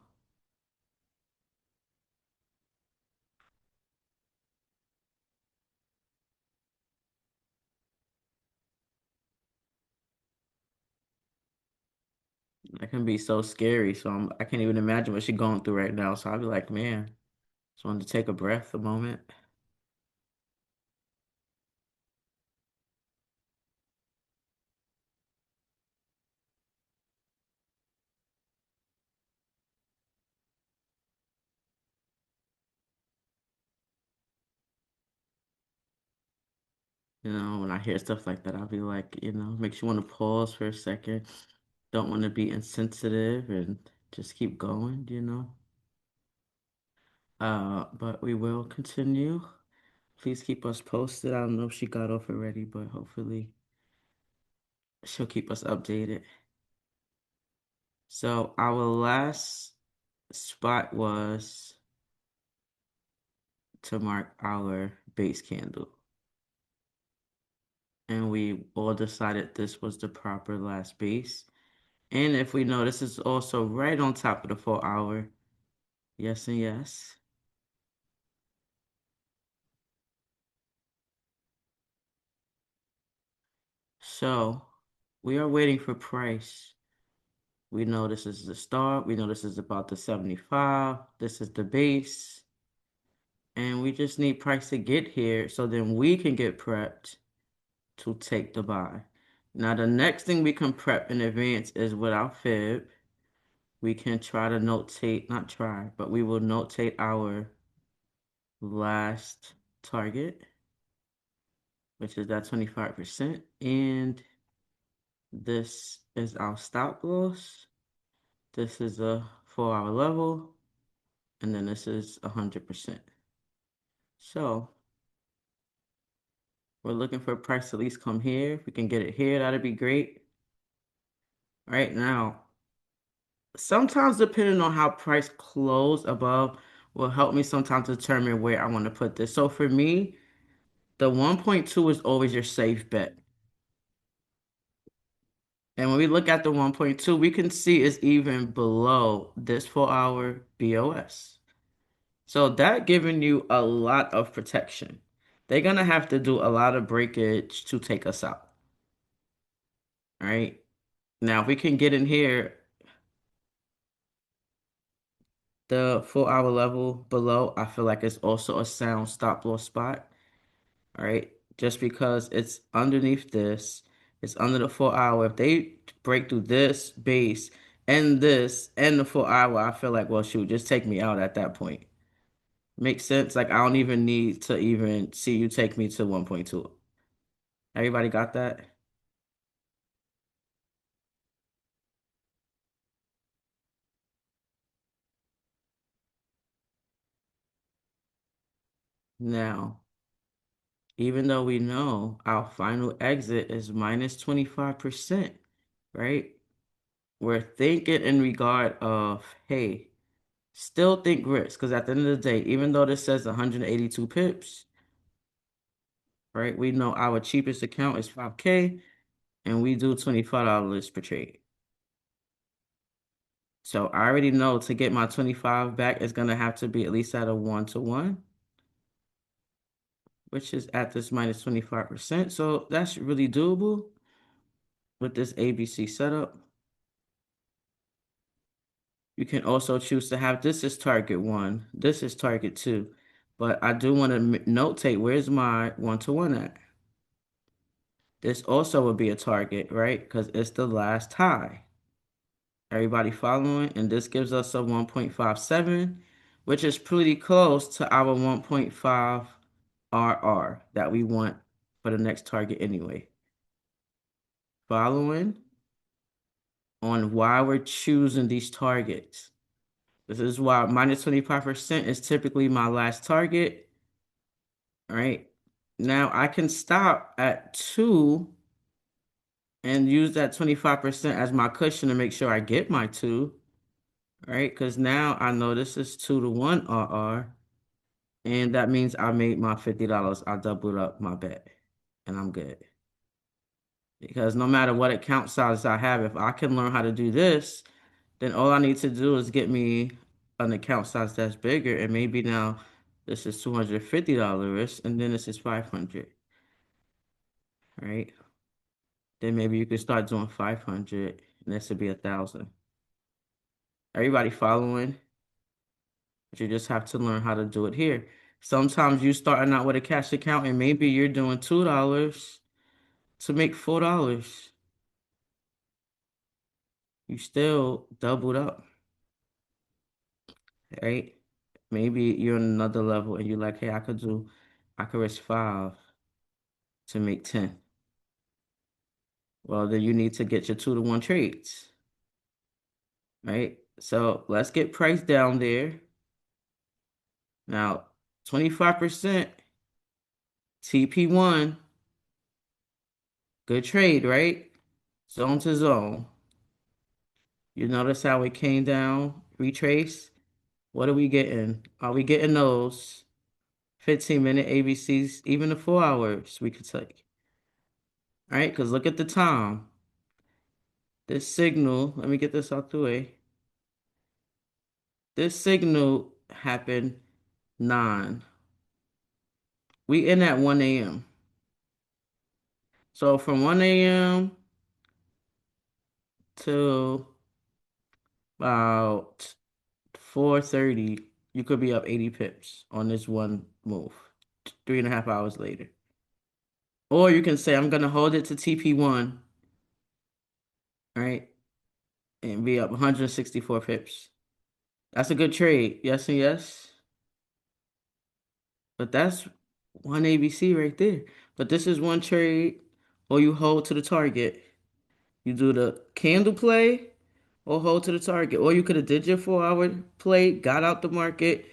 that can be so scary. So I can't even imagine what she's going through right now. So I'll be like, man, just wanted to take a breath a moment. When I hear stuff like that, I'll be like, makes you want to pause for a second. Don't want to be insensitive and just keep going. But we will continue. Please keep us posted. I don't know if she got off already, but hopefully she'll keep us updated. So our last spot was to mark our base candle. And we all decided this was the proper last base. And if we know this is also right on top of the 4 hour, yes and yes. So we are waiting for price. We know this is the start. We know this is about the 75. This is the base. And we just need price to get here so then we can get prepped to take the buy. Now, the next thing we can prep in advance is with our fib. We can try to notate, not try, but we will notate our last target, which is that 25%. And this is our stop loss. This is a 4 hour level. And then this is 100%. So we're looking for a price to at least come here. If we can get it here, that'd be great. Right now, sometimes depending on how price close above will help me sometimes determine where I want to put this. So for me, the 1.2 is always your safe bet. And when we look at the 1.2, we can see it's even below this 4 hour BOS. So that giving you a lot of protection. they're gonna have to do a lot of breakage to take us out. All right. Now, if we can get in here, the 4 hour level below, I feel like it's also a sound stop loss spot. All right. Just because it's underneath this, it's under the 4 hour. If they break through this and the 4 hour, I feel like, well, shoot, just take me out at that point. Makes sense. Like, I don't even need to even see you take me to 1.2. Everybody got that? Now, even though we know our final exit is minus 25%, right? We're thinking in regard of, hey, still think risk, because at the end of the day, even though this says 182 pips, right? We know our cheapest account is 5K and we do $25 per trade. So I already know to get my 25 back is gonna have to be at least at a 1-to-1, which is at this minus 25%. So that's really doable with this ABC setup. You can also choose to have this as target one, this is target two. But I do want to notate where's my 1-to-1 at. This also would be a target, right? Because it's the last high. Everybody following? And this gives us a 1.57, which is pretty close to our 1.5 RR that we want for the next target anyway. Following on why we're choosing these targets. This is why minus 25% is typically my last target. All right. Now I can stop at 2 and use that 25% as my cushion to make sure I get my 2. Right? Because now I know this is 2-to-1 RR. And that means I made my $50. I doubled up my bet. And I'm good. Because no matter what account size I have, if I can learn how to do this, then all I need to do is get me an account size that's bigger. And maybe now this is $250 and then this is 500, right? Then maybe you could start doing 500 and this would be 1,000. Everybody following? But you just have to learn how to do it here. Sometimes you starting out with a cash account and maybe you're doing $2 to make $4. You still doubled up, right? Maybe you're on another level and you're like, hey, I could risk 5 to make 10. Well, then you need to get your 2-to-1 trades, right? So let's get price down there. Now, 25% TP1, good trade, right? Zone to zone. You notice how it came down, retrace? What are we getting? Are we getting those 15-minute ABCs, even the 4 hours we could take? All right, because look at the time. This signal, let me get this out the way. This signal happened 9. We in at 1 a.m. So from 1 a.m. to about 4:30, you could be up 80 pips on this one move, 3.5 hours later. Or you can say, I'm going to hold it to TP1, right? And be up 164 pips. That's a good trade. Yes and yes. But that's one ABC right there. But this is one trade, or you hold to the target. You do the candle play or hold to the target. Or you could have did your 4 hour play, got out the market,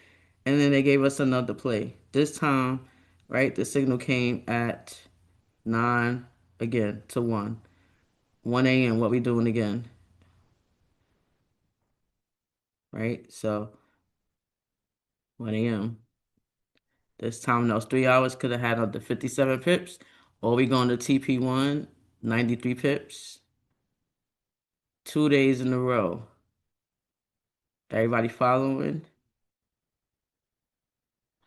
and then they gave us another play. This time, right, the signal came at 9 again to 1. 1 a.m. What we doing again? Right? So 1 a.m. This time those 3 hours could have had up to 57 pips. Or we going to TP1, 93 pips. 2 days in a row. Everybody following?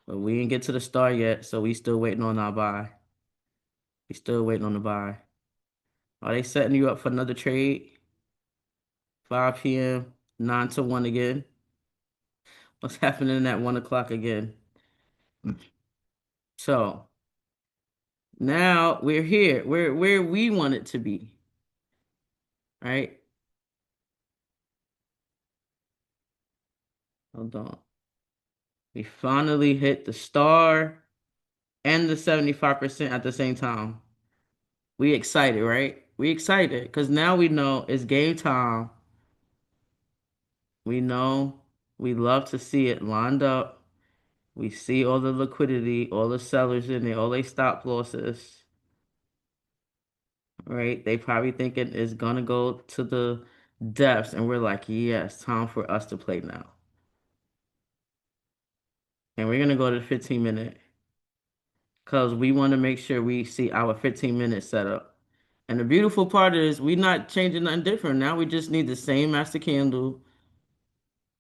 But we didn't get to the star yet, so we still waiting on our buy. We still waiting on the buy. Are they setting you up for another trade? 5 p.m., 9 to 1 again. What's happening at 1 o'clock again? So now we're here. We're where we want it to be, right? Hold on. We finally hit the star and the 75% at the same time. We excited, right? We excited because now we know it's game time. We know we love to see it lined up. We see all the liquidity, all the sellers in there, all they stop losses, right? They probably thinking it's gonna go to the depths, and we're like, yes, time for us to play now. And we're gonna go to the 15 minute because we want to make sure we see our 15-minute setup. And the beautiful part is we're not changing nothing different. Now we just need the same master candle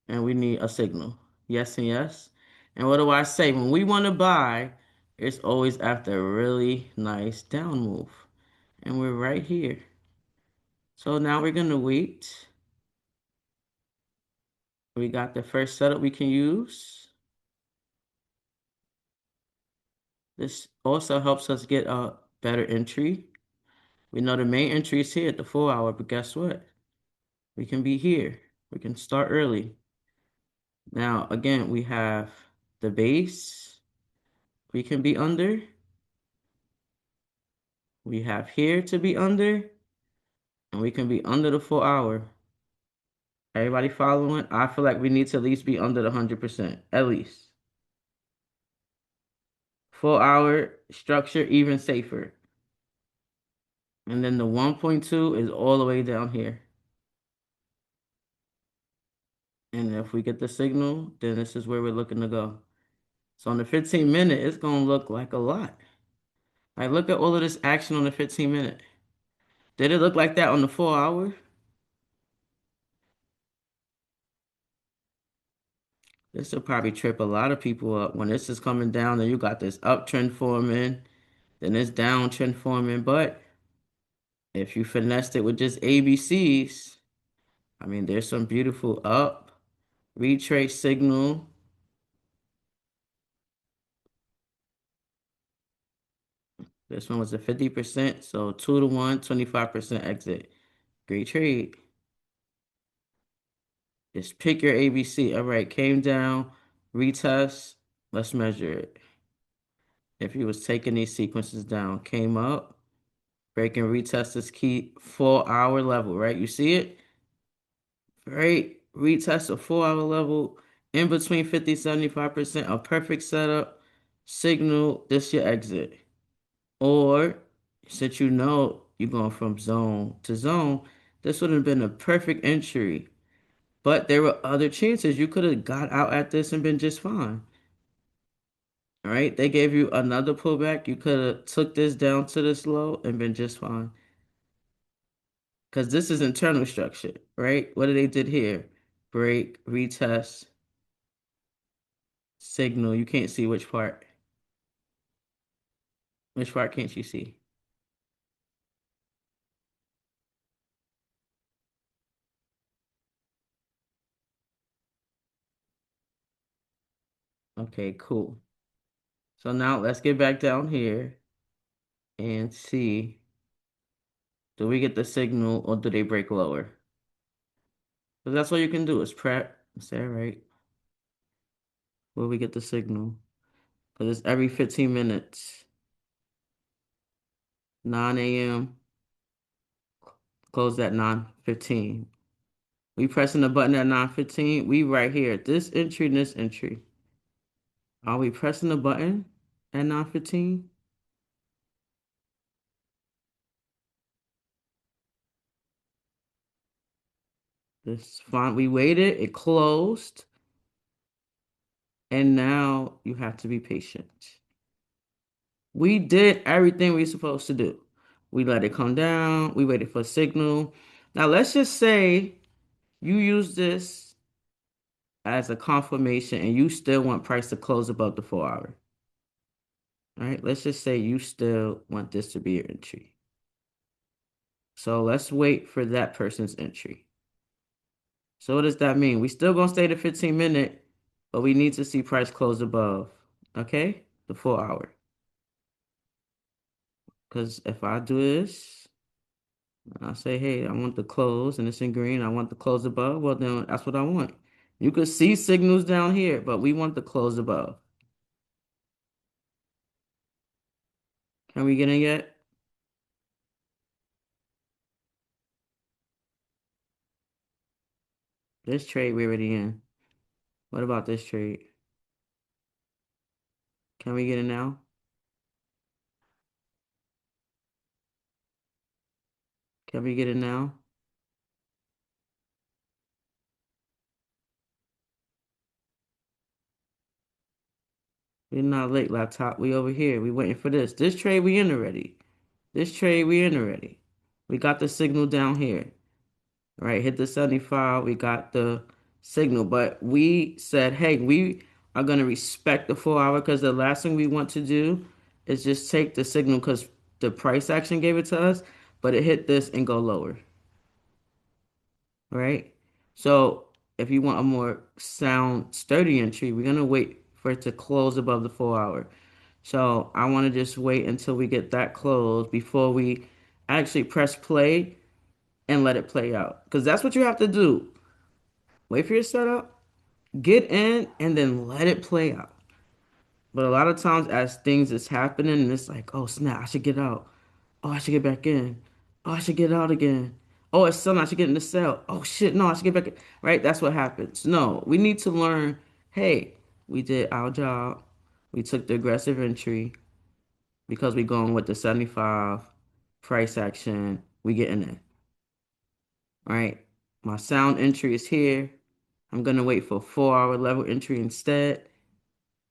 and we need a signal. Yes and yes. And what do I say? When we want to buy, it's always after a really nice down move. And we're right here. So now we're going to wait. We got the first setup we can use. This also helps us get a better entry. We know the main entry is here at the 4 hour, but guess what? We can be here. We can start early. Now, again, we have the base we can be under. We have here to be under, and we can be under the 4 hour. Everybody following? I feel like we need to at least be under the 100%, at least. 4 hour structure, even safer. And then the 1.2 is all the way down here. And if we get the signal, then this is where we're looking to go. So on the 15-minute, it's going to look like a lot. Like, look at all of this action on the 15-minute. Did it look like that on the 4 hour? This will probably trip a lot of people up. When this is coming down, then you got this uptrend forming, then this downtrend forming. But if you finessed it with just ABCs, I mean, there's some beautiful up, retrace signal. This one was a 50%, so 2 to 1, 25% exit. Great trade. Just pick your ABC. All right, came down, retest. Let's measure it. If you was taking these sequences down, came up, break and retest this key 4 hour level, right? You see it? Right? Retest a 4 hour level in between 50, 75%, a perfect setup, signal, this your exit. Or since you know you're going from zone to zone, this would have been a perfect entry. But there were other chances. You could have got out at this and been just fine. All right. They gave you another pullback. You could have took this down to this low and been just fine. Because this is internal structure, right? What did they did here? Break, retest, signal. You can't see which part. Which part can't you see? Okay, cool. So now let's get back down here and see, do we get the signal or do they break lower? Because that's all you can do is prep. Is that right? Will we get the signal? Because it's every 15 minutes. 9 a.m. Close at 9:15. We pressing the button at 9:15. We right here. This entry and this entry. Are we pressing the button at 9:15? This fine. We waited. It closed. And now you have to be patient. We did everything we were supposed to do. We let it come down. We waited for a signal. Now let's just say you use this as a confirmation and you still want price to close above the 4 hour. All right, let's just say you still want this to be your entry. So let's wait for that person's entry. So what does that mean? We still gonna stay the 15 minute, but we need to see price close above, okay? The 4 hour. Because if I do this, I say, hey, I want the close and it's in green. I want the close above. Well, then that's what I want. You could see signals down here, but we want the close above. Can we get in yet? This trade we already in. What about this trade? Can we get in now? Can we get in now? We're not late, laptop. We over here. We waiting for this. This trade we in already. This trade we in already. We got the signal down here. Right? Hit the 75. We got the signal. But we said, hey, we are going to respect the 4 hour because the last thing we want to do is just take the signal because the price action gave it to us, but it hit this and go lower. Right? So if you want a more sound, sturdy entry, we're going to wait for it to close above the 4 hour. So I want to just wait until we get that close before we actually press play and let it play out. Because that's what you have to do. Wait for your setup, get in, and then let it play out. But a lot of times, as things is happening, and it's like, oh snap, I should get out. Oh, I should get back in. Oh, I should get out again. Oh, it's selling. I should get in the sell. Oh shit, no, I should get back in. Right? That's what happens. No, we need to learn. Hey, we did our job. We took the aggressive entry because we going with the 75 price action. We getting in. Right? My sound entry is here. I'm gonna wait for 4 hour level entry instead.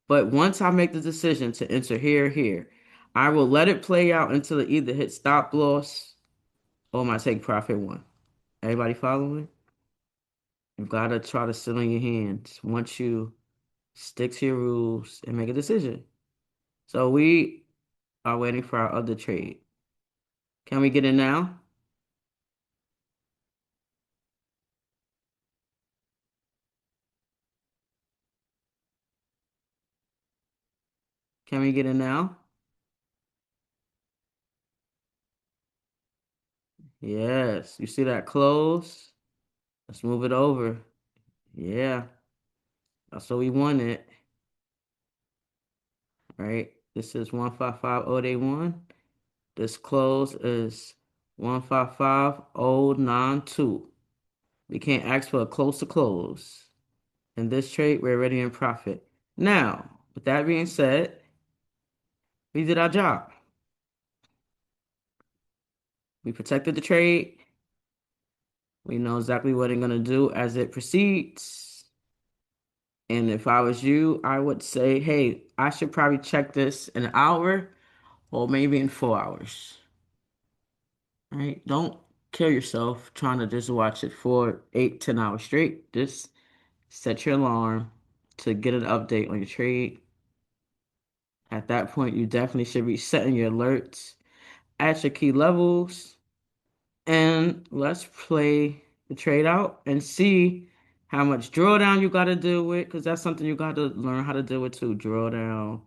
But once I make the decision to enter here, here, I will let it play out until it either hits stop loss or my take profit one. Everybody following? You gotta try to sit on your hands once you stick to your rules and make a decision. So we are waiting for our other trade. Can we get in now? Can we get in now? Yes. You see that close? Let's move it over. Yeah. That's what we wanted. Right? This is 155081. This close is 155092. We can't ask for a close to close. In this trade, we're already in profit. Now, with that being said, we did our job. We protected the trade. We know exactly what it's going to do as it proceeds. And if I was you, I would say, hey, I should probably check this in an hour or maybe in 4 hours. Right? Don't kill yourself trying to just watch it for 8, 10 hours straight. Just set your alarm to get an update on your trade. At that point, you definitely should be setting your alerts at your key levels. And let's play the trade out and see how much drawdown you got to deal with, because that's something you got to learn how to deal with too. Drawdown.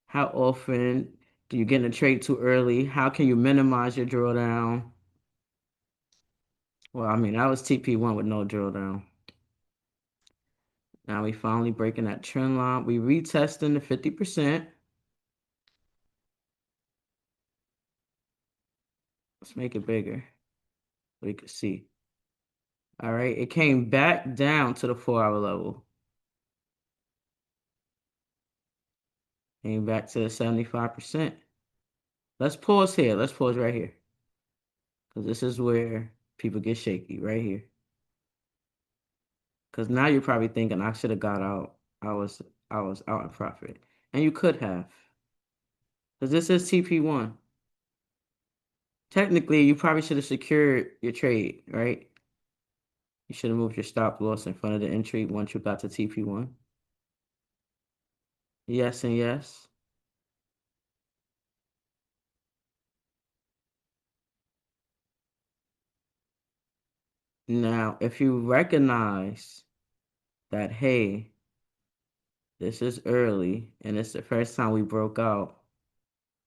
How often do you get in a trade too early? How can you minimize your drawdown? Well, I mean, that was TP1 with no drawdown. Now we finally breaking that trend line. We retesting the 50%. Let's make it bigger so we can see. All right, it came back down to the 4 hour level. Came back to the 75%. Let's pause here. Let's pause right here. Because this is where people get shaky, right here. Because now you're probably thinking I should have got out. I was out in profit. And you could have. Because this is TP1. Technically, you probably should have secured your trade, right? You should have moved your stop loss in front of the entry once you got to TP1. Yes and yes. Now, if you recognize that, hey, this is early and it's the first time we broke out,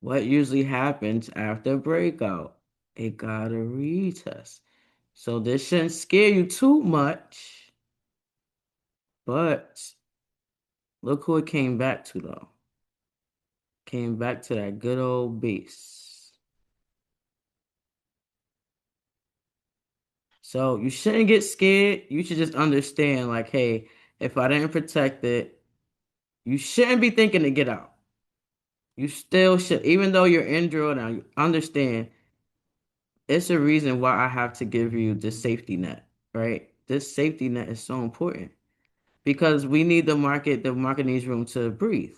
what usually happens after breakout? It got a retest. So this shouldn't scare you too much, but look who it came back to though. Came back to that good old base. So you shouldn't get scared. You should just understand, like, hey, if I didn't protect it, you shouldn't be thinking to get out. You still should, even though you're in drawdown, you understand it's a reason why I have to give you this safety net, right? This safety net is so important because we need the market needs room to breathe,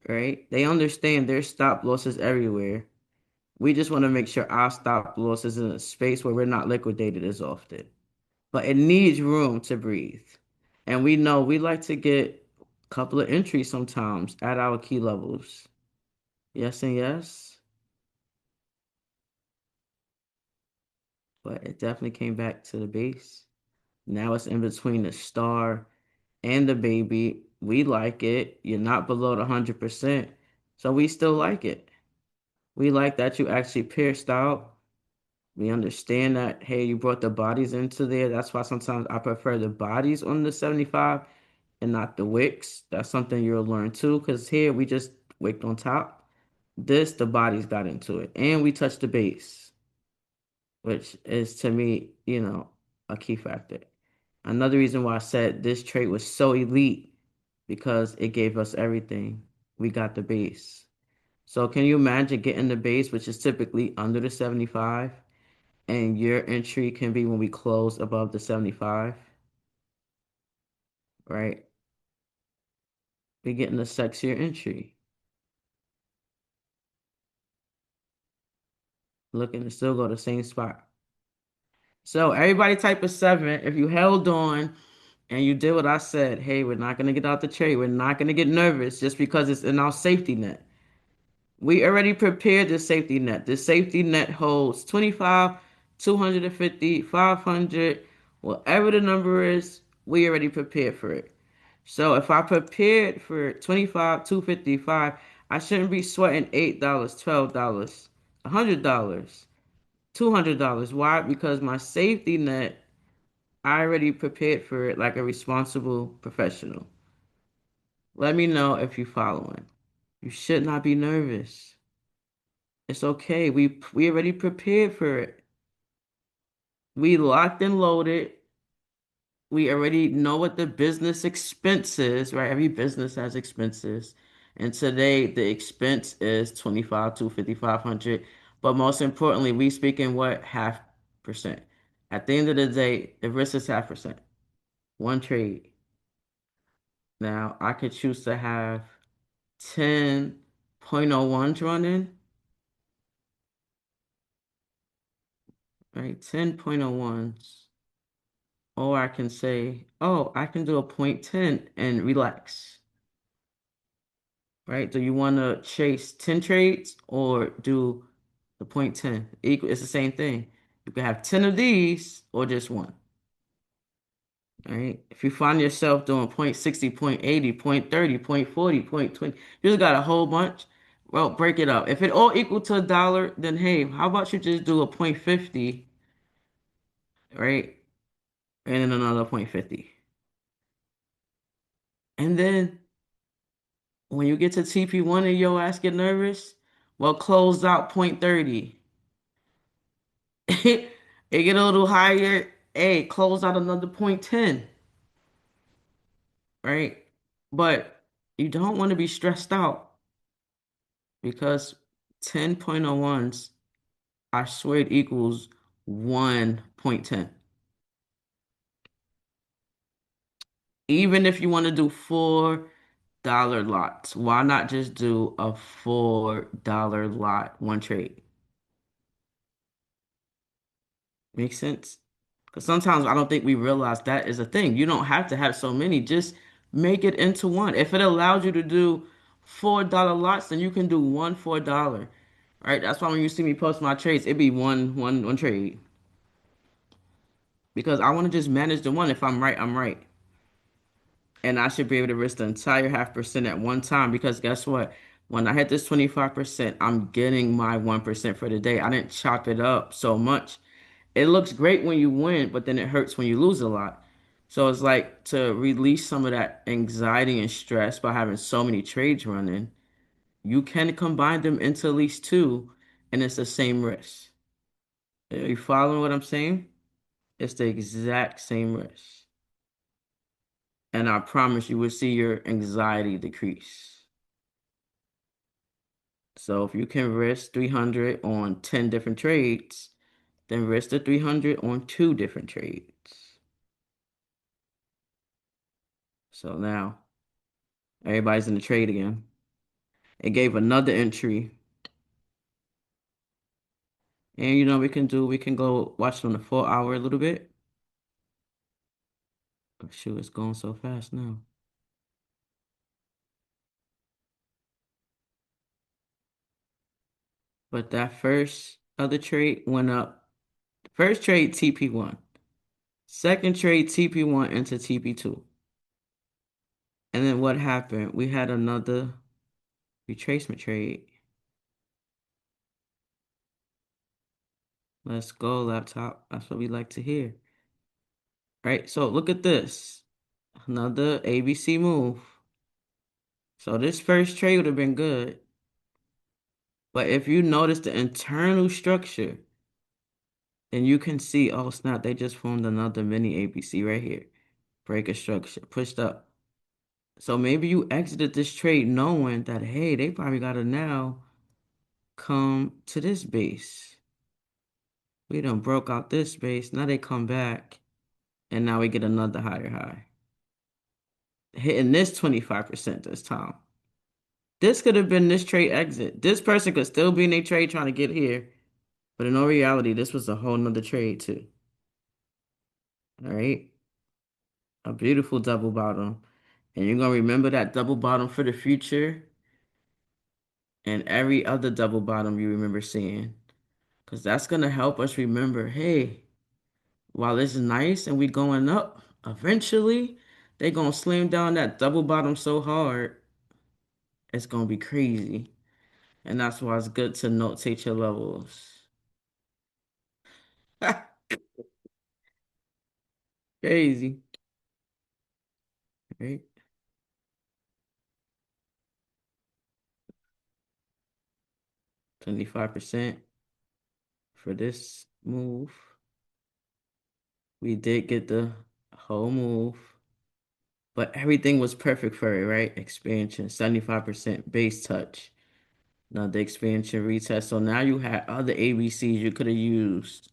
right? They understand there's stop losses everywhere. We just want to make sure our stop loss is in a space where we're not liquidated as often. But it needs room to breathe. And we know we like to get a couple of entries sometimes at our key levels. Yes and yes. But it definitely came back to the base. Now it's in between the star and the baby. We like it. You're not below the 100%. So we still like it. We like that you actually pierced out. We understand that, hey, you brought the bodies into there. That's why sometimes I prefer the bodies on the 75 and not the wicks. That's something you'll learn too, because here we just wicked on top. This, the bodies got into it. And we touched the base, which is to me, a key factor. Another reason why I said this trade was so elite because it gave us everything. We got the base. So can you imagine getting the base, which is typically under the 75, and your entry can be when we close above the 75, right? We're getting a sexier entry. Looking to still go to the same spot. So everybody type a 7. If you held on and you did what I said, hey, we're not gonna get out the trade. We're not gonna get nervous just because it's in our safety net. We already prepared the safety net. The safety net holds 25, 250, 500, whatever the number is, we already prepared for it. So if I prepared for 25, 255, I shouldn't be sweating $8, $12, $100, $200. Why? Because my safety net, I already prepared for it like a responsible professional. Let me know if you're following. You should not be nervous. It's okay. We already prepared for it. We locked and loaded. We already know what the business expense is, right? Every business has expenses. And today the expense is 25 to 5,500. But most importantly, we speak in what? Half percent. At the end of the day, the risk is half percent. One trade. Now I could choose to have 10.01s running, right? 10.01s. Or I can say, oh, I can do a point 10 and relax, right? Do you want to chase 10 trades or do the point 10? Equal, it's the same thing. You can have 10 of these or just one, right? If you find yourself doing point 60, point 80, point 30, point 40, point 20, you just got a whole bunch. Well, break it up. If it all equal to a dollar, then hey, how about you just do a point 50, right? And then another point 50. And then when you get to TP1 and your ass get nervous, well, close out point 30. It get a little higher. Hey, close out another point 10, right? But you don't want to be stressed out because 10.01s, I swear it equals 1.10. Even if you want to do $4 lots, why not just do a $4 lot, one trade? Make sense? Because sometimes I don't think we realize that is a thing. You don't have to have so many. Just make it into one. If it allows you to do $4 lots, then you can do one $4. Right? That's why when you see me post my trades, it be one trade. Because I want to just manage the one. If I'm right, I'm right. And I should be able to risk the entire half percent at one time because guess what? When I hit this 25%, I'm getting my 1% for the day. I didn't chop it up so much. It looks great when you win, but then it hurts when you lose a lot. So it's like to release some of that anxiety and stress by having so many trades running, you can combine them into at least two, and it's the same risk. Are you following what I'm saying? It's the exact same risk. And I promise you will see your anxiety decrease. So if you can risk 300 on 10 different trades, then risk the 300 on two different trades. So now everybody's in the trade again. It gave another entry. And we can go watch it on the 4 hour a little bit. Oh, shoot, it's going so fast now. But that first other trade went up. First trade TP1. Second trade TP1 into TP2. And then what happened? We had another retracement trade. Let's go, laptop. That's what we like to hear. Right? So look at this. Another ABC move. So this first trade would have been good. But if you notice the internal structure, then you can see, oh snap, they just formed another mini ABC right here. Break a structure, pushed up. So maybe you exited this trade knowing that, hey, they probably got to now come to this base. We done broke out this base. Now they come back, and now we get another higher high. Hitting this 25% this time. This could have been this trade exit. This person could still be in a trade trying to get here. But in all reality, this was a whole nother trade too. All right. A beautiful double bottom. And you're gonna remember that double bottom for the future and every other double bottom you remember seeing. Because that's gonna help us remember, hey, while it's nice and we going up, eventually they gonna slam down that double bottom so hard, it's gonna be crazy. And that's why it's good to notate your levels. Crazy, right? 25% for this move. We did get the whole move, but everything was perfect for it, right? Expansion, 75% base touch. Now the expansion retest. So now you had other ABCs you could have used.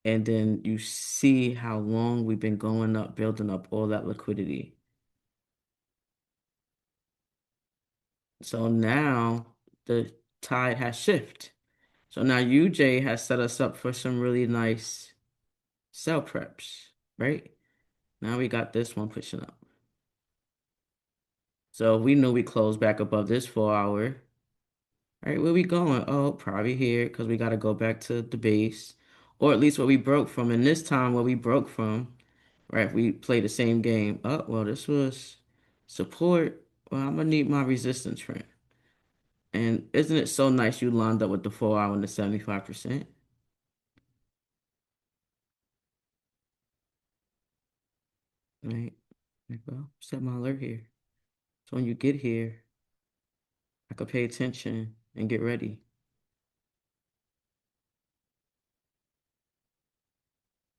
And then you see how long we've been going up, building up all that liquidity. So now the tide has shifted. So now UJ has set us up for some really nice sell preps, right? Now we got this one pushing up. So we knew we closed back above this 4 hour. All right, where we going? Oh, probably here because we got to go back to the base, or at least where we broke from. And this time, where we broke from, right? We played the same game. Oh, well, this was support. Well, I'm gonna need my resistance friend. And isn't it so nice you lined up with the 4 hour and the 75%? Right? Like, well, set my alert here. So when you get here, I could pay attention and get ready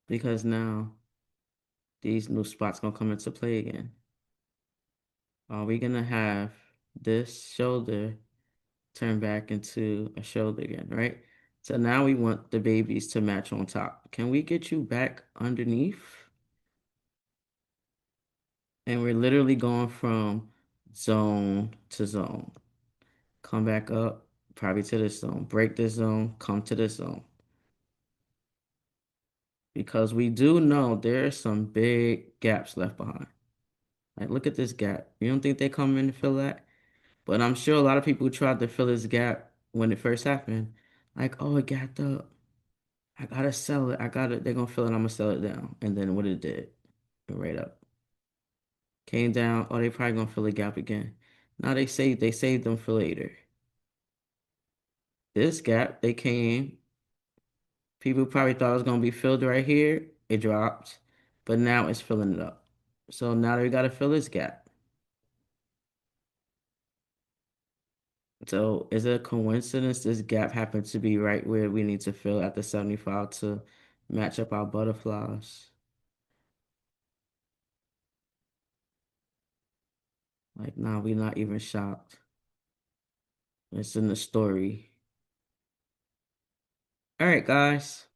because now these new spots gonna come into play again. Are we gonna have this shoulder turn back into a shoulder again, right? So now we want the babies to match on top. Can we get you back underneath? And we're literally going from zone to zone. Come back up, probably to this zone. Break this zone, come to this zone. because we do know there are some big gaps left behind. Like, look at this gap. You don't think they come in to fill that? But I'm sure a lot of people tried to fill this gap when it first happened. Like, oh, it gapped up. I gotta sell it. I gotta, they're gonna fill it. I'm gonna sell it down. And then what it did, it right up. Came down. Oh, they probably gonna fill the gap again. Now they saved them for later. This gap, they came. People probably thought it was gonna be filled right here. It dropped, but now it's filling it up. So now they gotta fill this gap. So is it a coincidence this gap happened to be right where we need to fill at the 75 to match up our butterflies? Like, nah, we not even shocked. It's in the story. All right, guys.